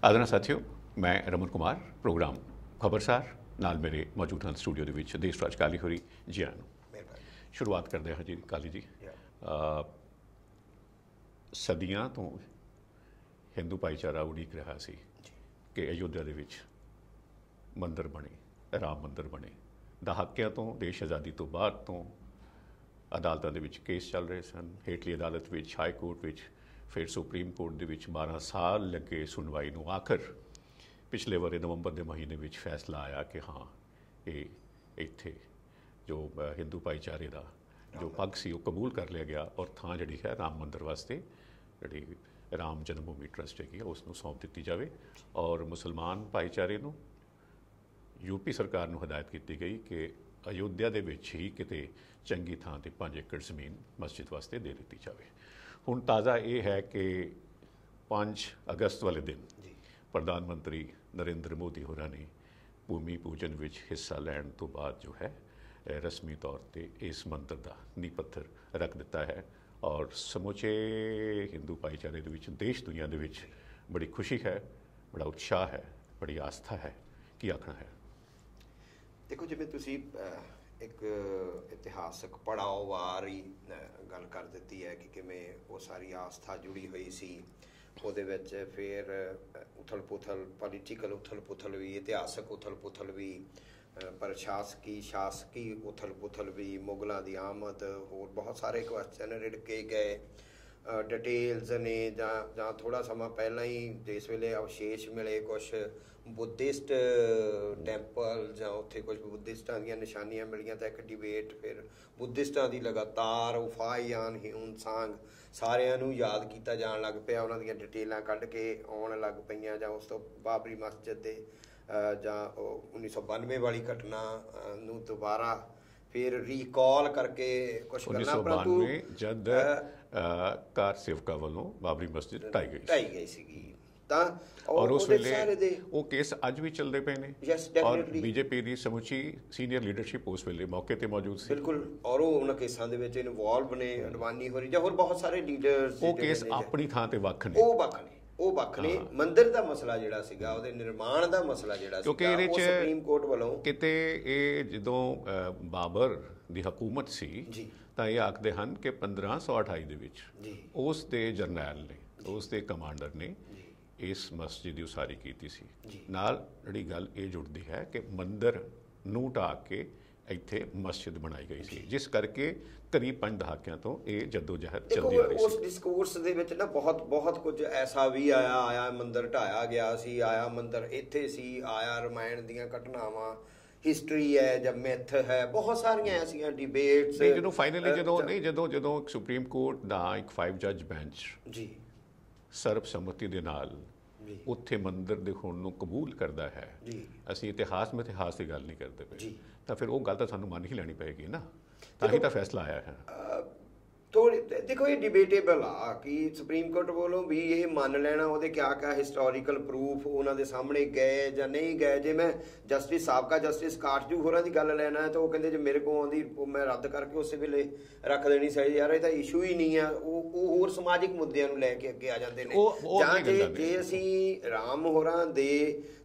ਆਦਰਣਾ ਸਾਥੀਓ, ਮੈਂ ਰਮਨ ਕੁਮਾਰ ਪ੍ਰੋਗਰਾਮ ਖਬਰਸਾਰ ਨਾਲ ਮੇਰੇ ਮੌਜੂਦ ਹਨ ਸਟੂਡੀਓ ਦੇ ਵਿੱਚ ਦੇਸ਼ ਰਾਜ ਕਾਲੀ ਹੋਰੀ ਜੀ ਆਇਆਂ ਨੂੰ। ਸ਼ੁਰੂਆਤ ਕਰਦੇ ਹਾਂ ਜੀ ਕਾਲੀ ਜੀ। ਸਦੀਆਂ ਤੋਂ ਹਿੰਦੂ ਭਾਈਚਾਰਾ ਉਡੀਕ ਰਿਹਾ ਸੀ ਕਿ ਅਯੋਧਿਆ ਦੇ ਵਿੱਚ ਮੰਦਰ ਬਣੇ, ਰਾਮ ਮੰਦਰ ਬਣੇ। ਦਹਾਕਿਆਂ ਤੋਂ ਦੇਸ਼ ਆਜ਼ਾਦੀ ਤੋਂ ਬਾਅਦ ਤੋਂ ਅਦਾਲਤਾਂ ਦੇ ਵਿੱਚ ਕੇਸ ਚੱਲ ਰਹੇ ਸਨ, ਹੇਠਲੀ ਅਦਾਲਤ ਵਿੱਚ, ਹਾਈ ਕੋਰਟ ਵਿੱਚ, ਫਿਰ ਸੁਪਰੀਮ ਕੋਰਟ ਦੇ ਵਿੱਚ 12 ਸਾਲ ਲੱਗੇ ਸੁਣਵਾਈ ਨੂੰ। ਆਖਰ ਪਿਛਲੇ ਵਰੇ ਨਵੰਬਰ ਦੇ ਮਹੀਨੇ ਵਿੱਚ ਫੈਸਲਾ ਆਇਆ ਕਿ ਹਾਂ, ਇਹ ਇੱਥੇ ਜੋ ਹਿੰਦੂ ਭਾਈਚਾਰੇ ਦਾ ਜੋ ਪੱਖ ਸੀ ਉਹ ਕਬੂਲ ਕਰ ਲਿਆ ਗਿਆ ਔਰ ਥਾਂ ਜਿਹੜੀ ਹੈ ਰਾਮ ਮੰਦਰ ਵਾਸਤੇ ਜਿਹੜੀ ਰਾਮ ਜਨਮ ਭੂਮੀ ਟਰਸਟ ਹੈਗੀ ਉਸ ਨੂੰ ਸੌਂਪ ਦਿੱਤੀ ਜਾਵੇ। ਔਰ ਮੁਸਲਮਾਨ ਭਾਈਚਾਰੇ ਨੂੰ ਯੂਪੀ ਸਰਕਾਰ ਨੂੰ ਹਦਾਇਤ ਕੀਤੀ ਗਈ ਕਿ ਅਯੋਧਿਆ ਦੇ ਵਿੱਚ ਹੀ ਕਿਤੇ ਚੰਗੀ ਥਾਂ 'ਤੇ 5 ਏਕੜ ਜ਼ਮੀਨ ਮਸਜਿਦ ਵਾਸਤੇ ਦੇ ਦਿੱਤੀ ਜਾਵੇ। ਹੁਣ ਤਾਜ਼ਾ ਇਹ ਹੈ ਕਿ 5 ਅਗਸਤ ਵਾਲੇ ਦਿਨ ਪ੍ਰਧਾਨ ਮੰਤਰੀ ਨਰਿੰਦਰ ਮੋਦੀ ਹੋਰਾਂ ਨੇ ਭੂਮੀ ਪੂਜਨ ਵਿੱਚ ਹਿੱਸਾ ਲੈਣ ਤੋਂ ਬਾਅਦ ਜੋ ਹੈ ਰਸਮੀ ਤੌਰ 'ਤੇ ਇਸ ਮੰਦਰ ਦਾ ਨੀਂਹ ਪੱਥਰ ਰੱਖ ਦਿੱਤਾ ਹੈ। ਔਰ ਸਮੁੱਚੇ ਹਿੰਦੂ ਭਾਈਚਾਰੇ ਦੇ ਵਿੱਚ, ਦੇਸ਼ ਦੁਨੀਆ ਦੇ ਵਿੱਚ ਬੜੀ ਖੁਸ਼ੀ ਹੈ, ਬੜਾ ਉਤਸ਼ਾਹ ਹੈ, ਬੜੀ ਆਸਥਾ ਹੈ। ਕੀ ਆਖਣਾ ਹੈ? ਦੇਖੋ, ਜਿਵੇਂ ਤੁਸੀਂ ਇੱਕ ਇਤਿਹਾਸਕ ਪੜਾਅ ਵਾਰੀ ਗੱਲ ਕਰ ਦਿੱਤੀ ਹੈ ਕਿ ਕਿਵੇਂ ਉਹ ਸਾਰੀ ਆਸਥਾ ਜੁੜੀ ਹੋਈ ਸੀ, ਉਹਦੇ ਵਿੱਚ ਫਿਰ ਉਥਲ ਪੁਥਲ, ਪੋਲੀਟੀਕਲ ਉਥਲ ਪੁਥਲ ਵੀ, ਇਤਿਹਾਸਕ ਉਥਲ ਪੁਥਲ ਵੀ, ਸ਼ਾਸਕੀ ਉਥਲ ਪੁਥਲ ਵੀ, ਮੁਗਲਾਂ ਦੀ ਆਮਦ, ਹੋਰ ਬਹੁਤ ਸਾਰੇ ਕੁਐਸਚਨ ਰਿੜਕੇ ਗਏ। ਡਿਟੇਲਸ ਨੇ ਜਾਂ ਥੋੜ੍ਹਾ ਸਮਾਂ ਪਹਿਲਾਂ ਹੀ ਜਿਸ ਵੇਲੇ ਅਵਸ਼ੇਸ਼ ਮਿਲੇ ਕੁਛ ਬੁੱਧਿਸਟ ਟੈਂਪਲ ਜਾਂ ਉੱਥੇ ਕੁਝ ਬੁੱਧਿਸਟਾਂ ਦੀਆਂ ਨਿਸ਼ਾਨੀਆਂ ਮਿਲੀਆਂ ਤਾਂ ਇੱਕ ਡਿਬੇਟ, ਫਿਰ ਬੁੱਧਿਸਟਾਂ ਦੀ ਲਗਾਤਾਰ ਉਫਾਈਆਨ ਹਿਊਨ ਸਾਂਗ ਸਾਰਿਆਂ ਨੂੰ ਯਾਦ ਕੀਤਾ ਜਾਣ ਲੱਗ ਪਿਆ, ਉਹਨਾਂ ਦੀਆਂ ਡਿਟੇਲਾਂ ਕੱਢ ਕੇ ਆਉਣ ਲੱਗ ਪਈਆਂ। ਜਾਂ ਉਸ ਤੋਂ ਬਾਬਰੀ ਮਸਜਿਦ ਦੇ ਜਾਂ 1992 ਵਾਲੀ ਘਟਨਾ ਨੂੰ ਦੁਬਾਰਾ ਫਿਰ ਰੀਕਾਲ ਕਰਕੇ ਕੁਛ ਕਰਨਾ। 1992 ਜਦ ਕਾਰ ਸੇਵਕਾਂ ਵੱਲੋਂ ਬਾਬਰੀ ਮਸਜਿਦ ਢਾਈ ਗਈ ਸੀਗੀ ਤਾਂ ਔਰ ਉਸ ਵੇਲੇ ਉਹ ਕੇਸ ਅੱਜ ਵੀ ਚੱਲਦੇ ਪਏ ਨੇ। ਔਰ ਬੀਜੇਪੀ ਦੀ ਸਮੁੱਚੀ ਸੀਨੀਅਰ ਲੀਡਰਸ਼ਿਪ ਉਸ ਵੇਲੇ ਮੌਕੇ ਤੇ ਮੌਜੂਦ ਸੀ। ਬਿਲਕੁਲ, ਔਰ ਉਹ ਉਹਨਾਂ ਕੇਸਾਂ ਦੇ ਵਿੱਚ ਇਨਵੋਲਵ ਨੇ। ਅਡਵਾਨੀ ਹੋਰੀ ਜਾਂ ਹੋਰ ਬਹੁਤ ਸਾਰੇ ਲੀਡਰਸ। ਉਹ ਕੇਸ ਆਪਣੀ ਥਾਂ ਤੇ ਵੱਖ ਨੇ, ਉਹ ਵੱਖ ਨੇ। ਮੰਦਿਰ ਦਾ ਮਸਲਾ ਜਿਹੜਾ ਸੀਗਾ, ਉਹਦੇ ਨਿਰਮਾਣ ਦਾ ਮਸਲਾ ਜਿਹੜਾ ਕਿਉਂਕਿ ਇਹਦੇ ਚ ਸੁਪਰੀਮ ਕੋਰਟ ਵੱਲੋਂ ਕਿਤੇ ਇਹ ਜਦੋਂ ਬਾਬਰ ਦੀ ਹਕੂਮਤ ਸੀ ਤਾਂ ਇਹ ਆਖਦੇ ਹਨ ਕਿ 1528 ਦੇ ਵਿੱਚ ਉਸ ਦੇ ਜਰਨੈਲ ਨੇ, ਉਸ ਦੇ ਕਮਾਂਡਰ ਨੇ ਇਸ ਮਸਜਿਦ ਦੀ ਉਸਾਰੀ ਕੀਤੀ ਸੀ। ਨਾਲ ਜਿਹੜੀ ਗੱਲ ਇਹ ਜੁੜਦੀ ਹੈ ਕਿ ਮੰਦਰ ਨੂੰ ਢਾਹ ਕੇ ਇੱਥੇ ਮਸਜਿਦ ਬਣਾਈ ਗਈ ਸੀ, ਜਿਸ ਕਰਕੇ ਕਰੀਬ 5 ਦਹਾਕਿਆਂ ਤੋਂ ਇਹ ਜੱਦੋ-ਜਹਿਦ ਚੱਲਦੀ ਆ ਰਹੀ ਸੀ। ਉਸ ਡਿਸਕੋਰਸ ਦੇ ਵਿੱਚ ਨਾ ਬਹੁਤ ਕੁਝ ਐਸਾ ਵੀ ਆਇਆ ਮੰਦਰ ਢਾਇਆ ਗਿਆ ਸੀ, ਆਇਆ ਮੰਦਰ ਇੱਥੇ ਸੀ, ਆਇਆ ਰਮਾਇਣ ਦੀਆਂ ਘਟਨਾਵਾਂ, ਹਿਸਟਰੀ ਹੈ ਜਾਂ ਮਿਥ ਹੈ, ਬਹੁਤ ਸਾਰੀਆਂ ਐਸੀਆਂ ਡਿਬੇਟਸ। ਜਦੋਂ ਫਾਈਨਲੀ ਜਦੋਂ ਸੁਪਰੀਮ ਕੋਰਟ ਦਾ ਇੱਕ 5 ਜੱਜ ਬੈਂਚ ਸਰਬਸੰਮਤੀ ਦੇ ਨਾਲ ਉੱਥੇ ਮੰਦਰ ਦੇ ਹੋਣ ਨੂੰ ਕਬੂਲ ਕਰਦਾ ਹੈ, ਅਸੀਂ ਇਤਿਹਾਸ ਦੀ ਗੱਲ ਨਹੀਂ ਕਰਦੇ ਪਏ, ਤਾਂ ਫਿਰ ਉਹ ਗੱਲ ਤਾਂ ਸਾਨੂੰ ਮੰਨ ਹੀ ਲੈਣੀ ਪਏਗੀ ਨਾ, ਤਾਂ ਹੀ ਤਾਂ ਫੈਸਲਾ ਆਇਆ ਹੈ। ਦੇਖੋ, ਇਹ ਡਿਬੇਟੇਬਲ ਆ ਕਿ ਸੁਪਰੀਮ ਕੋਰਟ ਵੱਲੋਂ ਵੀ ਇਹ ਮੰਨ ਲੈਣਾ, ਉਹਦੇ ਕਿਆ ਹਿਸਟੋਰੀਕਲ ਪ੍ਰੂਫ ਉਹਨਾਂ ਦੇ ਸਾਹਮਣੇ ਗਏ ਜਾਂ ਨਹੀਂ ਗਏ। ਜੇ ਮੈਂ ਸਾਬਕਾ ਜਸਟਿਸ ਕਾਟਜੂ ਹੋਰਾਂ ਦੀ ਗੱਲ ਲੈਣਾ ਹੈ ਤਾਂ ਉਹ ਕਹਿੰਦੇ ਜੇ ਮੇਰੇ ਕੋਲ ਆਉਂਦੀ ਮੈਂ ਰੱਦ ਕਰਕੇ ਉਸੇ ਵੇਲੇ ਰੱਖ ਦੇਣੀ ਚਾਹੀਦੀ। ਯਾਰ, ਇਹ ਤਾਂ ਇਸ਼ੂ ਹੀ ਨਹੀਂ ਆ। ਉਹ ਹੋਰ ਸਮਾਜਿਕ ਮੁੱਦਿਆਂ ਨੂੰ ਲੈ ਕੇ ਅੱਗੇ ਆ ਜਾਂਦੇ ਨੇ। ਜਾਂ ਜੇ ਅਸੀਂ ਰਾਮ ਹੋਰਾਂ ਦੇ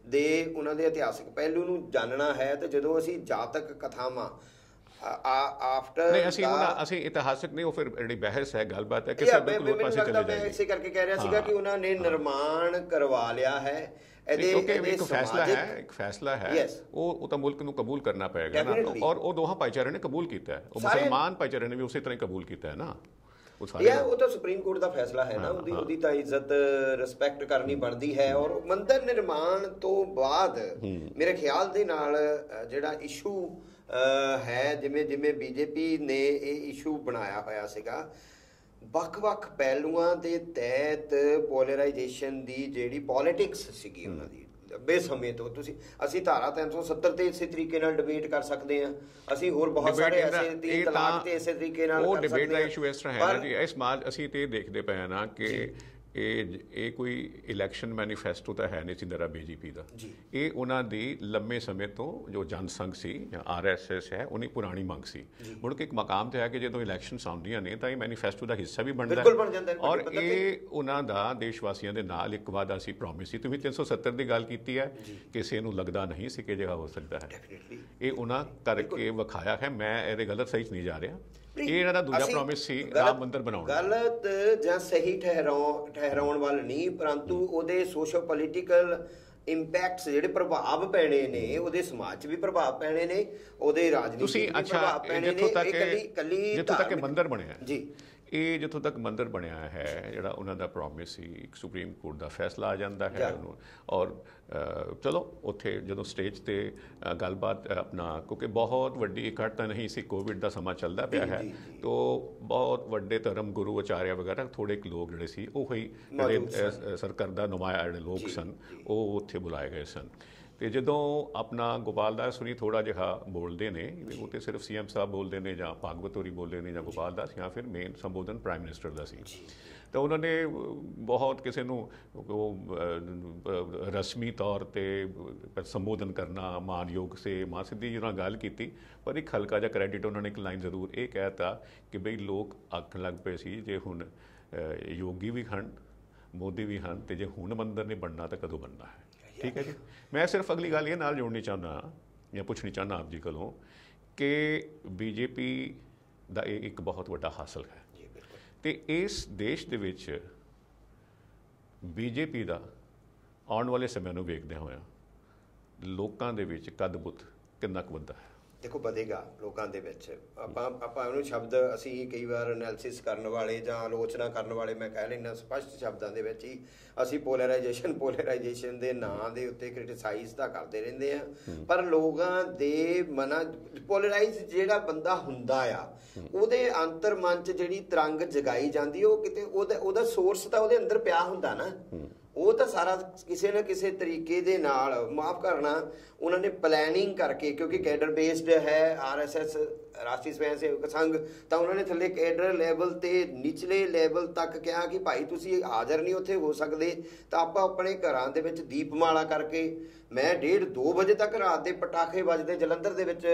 ਉਹਨਾਂ ਦੇ ਇਤਿਹਾਸਕ ਪਹਿਲੂ ਨੂੰ ਜਾਣਨਾ ਹੈ ਤਾਂ ਜਦੋਂ ਅਸੀਂ ਜਾਤਕ ਕਥਾਵਾਂ ਅਸੀਂ ਇਤਿਹਾਸਕ ਨਹੀਂ, ਉਹ ਫਿਰ ਜਿਹੜੀ ਬਹਿਸ ਹੈ, ਗੱਲਬਾਤ ਹੈ ਕਿ ਸਭ ਬਿਲਕੁਲ ਪਾਸੇ ਚਲੇ ਜਾਏਗੀ। ਮੈਂ ਇਸੇ ਕਰਕੇ ਕਹਿ ਰਿਹਾ ਸੀਗਾ ਕਿ ਉਹਨਾਂ ਨੇ ਨਿਰਮਾਣ ਕਰਵਾ ਲਿਆ ਹੈ। ਇੱਕ ਫੈਸਲਾ ਹੈ ਉਹ ਤਾਂ ਮੁਲਕ ਨੂੰ ਕਬੂਲ ਕਰਨਾ ਪਏਗਾ ਨਾ, ਔਰ ਉਹ ਦੋਹਾਂ ਭਾਈਚਾਰੇ ਨੇ ਕਬੂਲ ਕੀਤਾ ਹੈ, ਉਹ ਮੁਸਲਮਾਨ ਭਾਈਚਾਰੇ ਨੇ ਵੀ ਉਸੇ ਤਰ੍ਹਾਂ ਕਬੂਲ ਕੀਤਾ ਹੈ ਨਾ। ਉਹ ਤਾਂ ਸੁਪਰੀਮ ਕੋਰਟ ਦਾ ਫੈਸਲਾ ਹੈ ਨਾ, ਉਹਦੀ ਤਾਂ ਇੱਜ਼ਤ ਰਿਸਪੈਕਟ ਕਰਨੀ ਬਣਦੀ ਹੈ। ਔਰ ਮੰਦਰ ਨਿਰਮਾਣ ਤੋਂ ਬਾਅਦ ਮੇਰੇ ਖਿਆਲ ਦੇ ਨਾਲ ਜਿਹੜਾ ਇਸ਼ੂ ਹੈ, ਜਿਵੇਂ ਬੀਜੇਪੀ ਨੇ ਇਹ ਇਸ਼ੂ ਬਣਾਇਆ ਹੋਇਆ ਸੀਗਾ, ਵੱਖ-ਵੱਖ ਪਹਿਲੂਆਂ ਦੇ ਤਹਿਤ ਪੋਲਰਾਈਜੇਸ਼ਨ ਦੀ ਜਿਹੜੀ ਪੋਲੀਟਿਕਸ ਸੀਗੀ ਉਹਨਾਂ ਦੀ ਲੰਬੇ ਸਮੇਂ ਤੋਂ। ਅਸੀਂ ਧਾਰਾ 370 ਤੇ ਇਸੇ ਤਰੀਕੇ ਨਾਲ ਡਿਬੇਟ ਕਰ ਸਕਦੇ ਹਾਂ, ਅਸੀਂ ਹੋਰ ਬਹੁਤ ਸਾਰੇ ਐਸੇ 3 ਤਲਾਕ ਤੇ ਇਸੇ ਤਰੀਕੇ ਨਾਲ ਉਹ ਡਿਬੇਟ ਦਾ ਇਸ਼ੂ ਇਸ ਤਰ੍ਹਾਂ ਹੈ ਨਾ ਜੀ। ਅਸੀਂ ਤੇ ਦੇਖਦੇ ਪਏ ਨਾ ਕਿ ਇਹ ਕੋਈ ਇਲੈਕਸ਼ਨ ਮੈਨੀਫੈਸਟੋ ਤਾਂ ਹੈ ਨਹੀਂ ਸੀ ਮੇਰਾ ਬੀਜੇਪੀ ਦਾ ਜੀ। ਇਹ ਉਹਨਾਂ ਦੀ ਲੰਮੇ ਸਮੇਂ ਤੋਂ ਜੋ ਜਨਸੰਘ ਸੀ ਜਾਂ ਆਰਐਸਐਸ ਹੈ ਉਹਨੀ ਪੁਰਾਣੀ ਮੰਗ ਸੀ। ਮੁੜ ਕੇ ਇੱਕ ਮਕਾਮ ਤੇ ਆ ਕਿ ਜਦੋਂ ਇਲੈਕਸ਼ਨਸ ਆਉਂਦੀਆਂ ਨੇ ਤਾਂ ਇਹ ਮੈਨੀਫੈਸਟੋ ਦਾ ਹਿੱਸਾ ਵੀ ਬਣਦਾ ਬਿਲਕੁਲ ਬਣ ਜਾਂਦਾ ਹੈ ਔਰ ਇਹ ਉਹਨਾਂ ਦਾ ਦੇਸ਼ ਵਾਸੀਆਂ ਦੇ ਨਾਲ ਇੱਕ ਵਾਅਦਾ ਸੀ, ਪ੍ਰੋਮਿਸ ਸੀ। ਤੁਸੀਂ 370 ਦੀ ਗੱਲ ਕੀਤੀ ਹੈ, ਕਿਸੇ ਨੂੰ ਲੱਗਦਾ ਨਹੀਂ ਸੀ ਕਿ ਜਿਹੜਾ ਹੋ ਸਕਦਾ ਹੈ। ਡੈਫੀਨਿਟਲੀ ਇਹ ਉਹਨਾਂ ਕਰਕੇ ਵਿਖਾਇਆ ਹੈ। ਮੈਂ ਇਹਦੇ ਗਲਤ ਸਹੀ 'ਚ ਨਹੀਂ ਜਾ ਰਿਹਾ। ਇਹ ਇਹਨਾਂ ਦਾ ਦੂਜਾ ਪ੍ਰੋਮਿਸ ਸੀ ਰਾਮ ਮੰਦਿਰ ਬਣਾਉਣ ਦਾ। ਗਲਤ ਜਾਂ ਸਹੀ ਠਹਿਰਾਉਣ ਵੱਲ ਨਹੀਂ, ਪਰੰਤੂ ਉਹਦੇ ਸੋਸ਼ੋ ਪੋਲੀਟੀਕਲ ਇੰਪੈਕਟਸ ਜਿਹੜੇ ਪ੍ਰਭਾਵ ਪੈਣੇ ਨੇ, ਉਹਦੇ ਸਮਾਜ 'ਚ ਵੀ ਪ੍ਰਭਾਵ ਪੈਣੇ ਨੇ, ਉਹਦੇ ਰਾਜਨੀਤੀ 'ਚ ਵੀ ਪ੍ਰਭਾਵ ਪੈਣੇ ਨੇ। ਜਿੱਥੋਂ ਤੱਕ ਮੰਦਿਰ ਬਣਿਆ ਜੀ, ਇਹ ਜਿੱਥੋਂ ਤੱਕ ਮੰਦਿਰ ਬਣਿਆ ਹੈ, ਜਿਹੜਾ ਉਹਨਾਂ ਦਾ ਪ੍ਰੋਮਿਸ ਸੀ, ਇੱਕ ਸੁਪਰੀਮ ਕੋਰਟ ਦਾ ਫੈਸਲਾ ਆ ਜਾਂਦਾ ਹੈ ਉਹਨੂੰ। ਔਰ ਚਲੋ ਉੱਥੇ ਜਦੋਂ ਸਟੇਜ ਤੇ ਗੱਲਬਾਤ ਆਪਣਾ, ਕਿਉਂਕਿ ਬਹੁਤ ਵੱਡੀ ਇਕੱਠ ਤਾਂ ਨਹੀਂ ਸੀ, ਕੋਵਿਡ ਦਾ ਸਮਾਂ ਚੱਲਦਾ ਪਿਆ ਹੈ, ਤੋ ਬਹੁਤ ਵੱਡੇ ਧਰਮ ਗੁਰੂ ਆਚਾਰਿਆ ਵਗੈਰਾ ਥੋੜ੍ਹੇ ਕੁ ਲੋਕ ਜਿਹੜੇ ਸੀ ਉਹ ਹੀ ਜਿਹੜੇ ਸਰਕਰਦਾ ਨੁਮਾਇਆ ਜਿਹੜੇ ਲੋਕ ਸਨ ਉਹ ਉੱਥੇ ਬੁਲਾਏ ਗਏ ਸਨ। ਤੇ ਜਦੋਂ ਆਪਣਾ ਗੋਪਾਲ ਦਾਸ ਹੁਣੀ ਥੋੜ੍ਹਾ ਜਿਹਾ ਬੋਲਦੇ ਨੇ, ਉਹ ਤਾਂ ਸਿਰਫ ਸੀਐਮ ਸਾਹਿਬ ਬੋਲਦੇ ਨੇ ਜਾਂ ਭਾਗਵਤ ਹੋਰੀ ਬੋਲਦੇ ਨੇ ਜਾਂ ਗੋਪਾਲ ਦਾਸ, ਜਾਂ ਫਿਰ ਮੇਨ ਸੰਬੋਧਨ ਪ੍ਰਾਈਮ ਮਿਨਿਸਟਰ ਦਾ ਸੀ। ਤਾਂ ਉਹਨਾਂ ਨੇ ਬਹੁਤ ਕਿਸੇ ਨੂੰ ਉਹ ਰਸਮੀ ਤੌਰ 'ਤੇ ਸੰਬੋਧਨ ਕਰਨਾ, ਮਾਨਯੋਗ ਸੇ ਮਾਂ ਸਿੱਧੀ ਜੀ ਨਾਲ ਗੱਲ ਕੀਤੀ, ਪਰ ਇੱਕ ਹਲਕਾ ਜਿਹਾ ਕ੍ਰੈਡਿਟ ਉਹਨਾਂ ਨੇ ਇੱਕ ਲਾਈਨ ਜ਼ਰੂਰ ਇਹ ਕਹਿ ਤਾ ਕਿ ਬਈ ਲੋਕ ਆਖਣ ਲੱਗ ਪਏ ਸੀ ਜੇ ਹੁਣ ਯੋਗੀ ਵੀ ਹਨ, ਮੋਦੀ ਵੀ ਹਨ, ਤੇ ਜੇ ਹੁਣ ਮੰਦਰ ਨਹੀਂ ਬਣਨਾ ਤਾਂ ਕਦੋਂ ਬਣਨਾ ਹੈ। ਠੀਕ ਹੈ ਜੀ। ਮੈਂ ਸਿਰਫ ਅਗਲੀ ਗੱਲ ਇਹ ਨਾਲ ਜੋੜਨੀ ਚਾਹੁੰਦਾ ਜਾਂ ਪੁੱਛਣੀ ਚਾਹੁੰਦਾ ਆਪ ਜੀ ਕੋਲੋਂ ਕਿ ਬੀਜੇਪੀ ਦਾ ਇਹ ਇੱਕ ਬਹੁਤ ਵੱਡਾ ਹਾਸਲ ਹੈ ਤੇ ਇਸ ਦੇਸ਼ ਦੇ ਵਿੱਚ ਬੀਜੇਪੀ ਦਾ ਆਉਣ ਵਾਲੇ ਸਮੇਂ ਨੂੰ ਵੇਖਦਿਆਂ ਹੋਇਆਂ ਲੋਕਾਂ ਦੇ ਵਿੱਚ ਕੱਦ ਬੁੱਤ ਕਿੰਨਾ ਕੁ ਵੱਧਦਾ ਹੈ? ਦੇਖੋ ਵਧੇਗਾ ਲੋਕਾਂ ਦੇ ਵਿੱਚ। ਆਪਾਂ ਉਹਨੂੰ ਸ਼ਬਦ ਅਸੀਂ ਕਈ ਵਾਰ ਐਨਾਲਿਸਿਸ ਕਰਨ ਵਾਲੇ ਜਾਂ ਆਲੋਚਨਾ ਕਰਨ ਵਾਲੇ, ਮੈਂ ਕਹਿ ਲੈਂਦਾ ਸਪਸ਼ਟ ਸ਼ਬਦਾਂ ਦੇ ਵਿੱਚ ਹੀ ਅਸੀਂ ਪੋਲਰਾਈਜੇਸ਼ਨ ਦੇ ਨਾਂ ਦੇ ਉੱਤੇ ਕ੍ਰਿਟਿਸਾਈਜ਼ ਤਾਂ ਕਰਦੇ ਰਹਿੰਦੇ ਆ, ਪਰ ਲੋਕਾਂ ਦੇ ਮਨਾਂ ਪੋਲਰਾਈਜ਼ ਜਿਹੜਾ ਬੰਦਾ ਹੁੰਦਾ ਆ ਉਹਦੇ ਅੰਤਰ ਮਨ 'ਚ ਜਿਹੜੀ ਤਰੰਗ ਜਗਾਈ ਜਾਂਦੀ ਉਹ ਕਿਤੇ ਉਹਦਾ ਸੋਰਸ ਤਾਂ ਉਹਦੇ ਅੰਦਰ ਪਿਆ ਹੁੰਦਾ ਨਾ। ਉਹ ਤਾਂ ਸਾਰਾ ਕਿਸੇ ਨਾ ਕਿਸੇ ਤਰੀਕੇ ਦੇ ਨਾਲ, ਮਾਫ ਕਰਨਾ, ਉਹਨਾਂ ਨੇ ਪਲੈਨਿੰਗ ਕਰਕੇ, ਕਿਉਂਕਿ ਕੈਡਰ ਬੇਸਡ ਹੈ ਆਰਐਸਐਸ ਰਾਸ਼ਟਰੀ ਸਵੈਂ ਸੇਵਕ ਸੰਘ, ਤਾਂ ਉਹਨਾਂ ਨੇ ਥੱਲੇ ਕੈਡਰ ਲੈਵਲ ਤੇ ਨਿਚਲੇ ਲੈਵਲ ਤੱਕ ਕਿਹਾ ਕਿ ਭਾਈ ਤੁਸੀਂ ਹਾਜ਼ਰ ਨਹੀਂ ਉੱਥੇ ਹੋ ਸਕਦੇ ਤਾਂ ਆਪਾਂ ਆਪਣੇ ਘਰਾਂ ਦੇ ਵਿੱਚ ਦੀਪਮਾਲਾ ਕਰਕੇ, ਮੈਂ 1:30-2 ਵਜੇ ਤੱਕ ਰਾਤ ਦੇ ਪਟਾਖੇ ਵੱਜਦੇ ਜਲੰਧਰ ਦੇ ਵਿੱਚ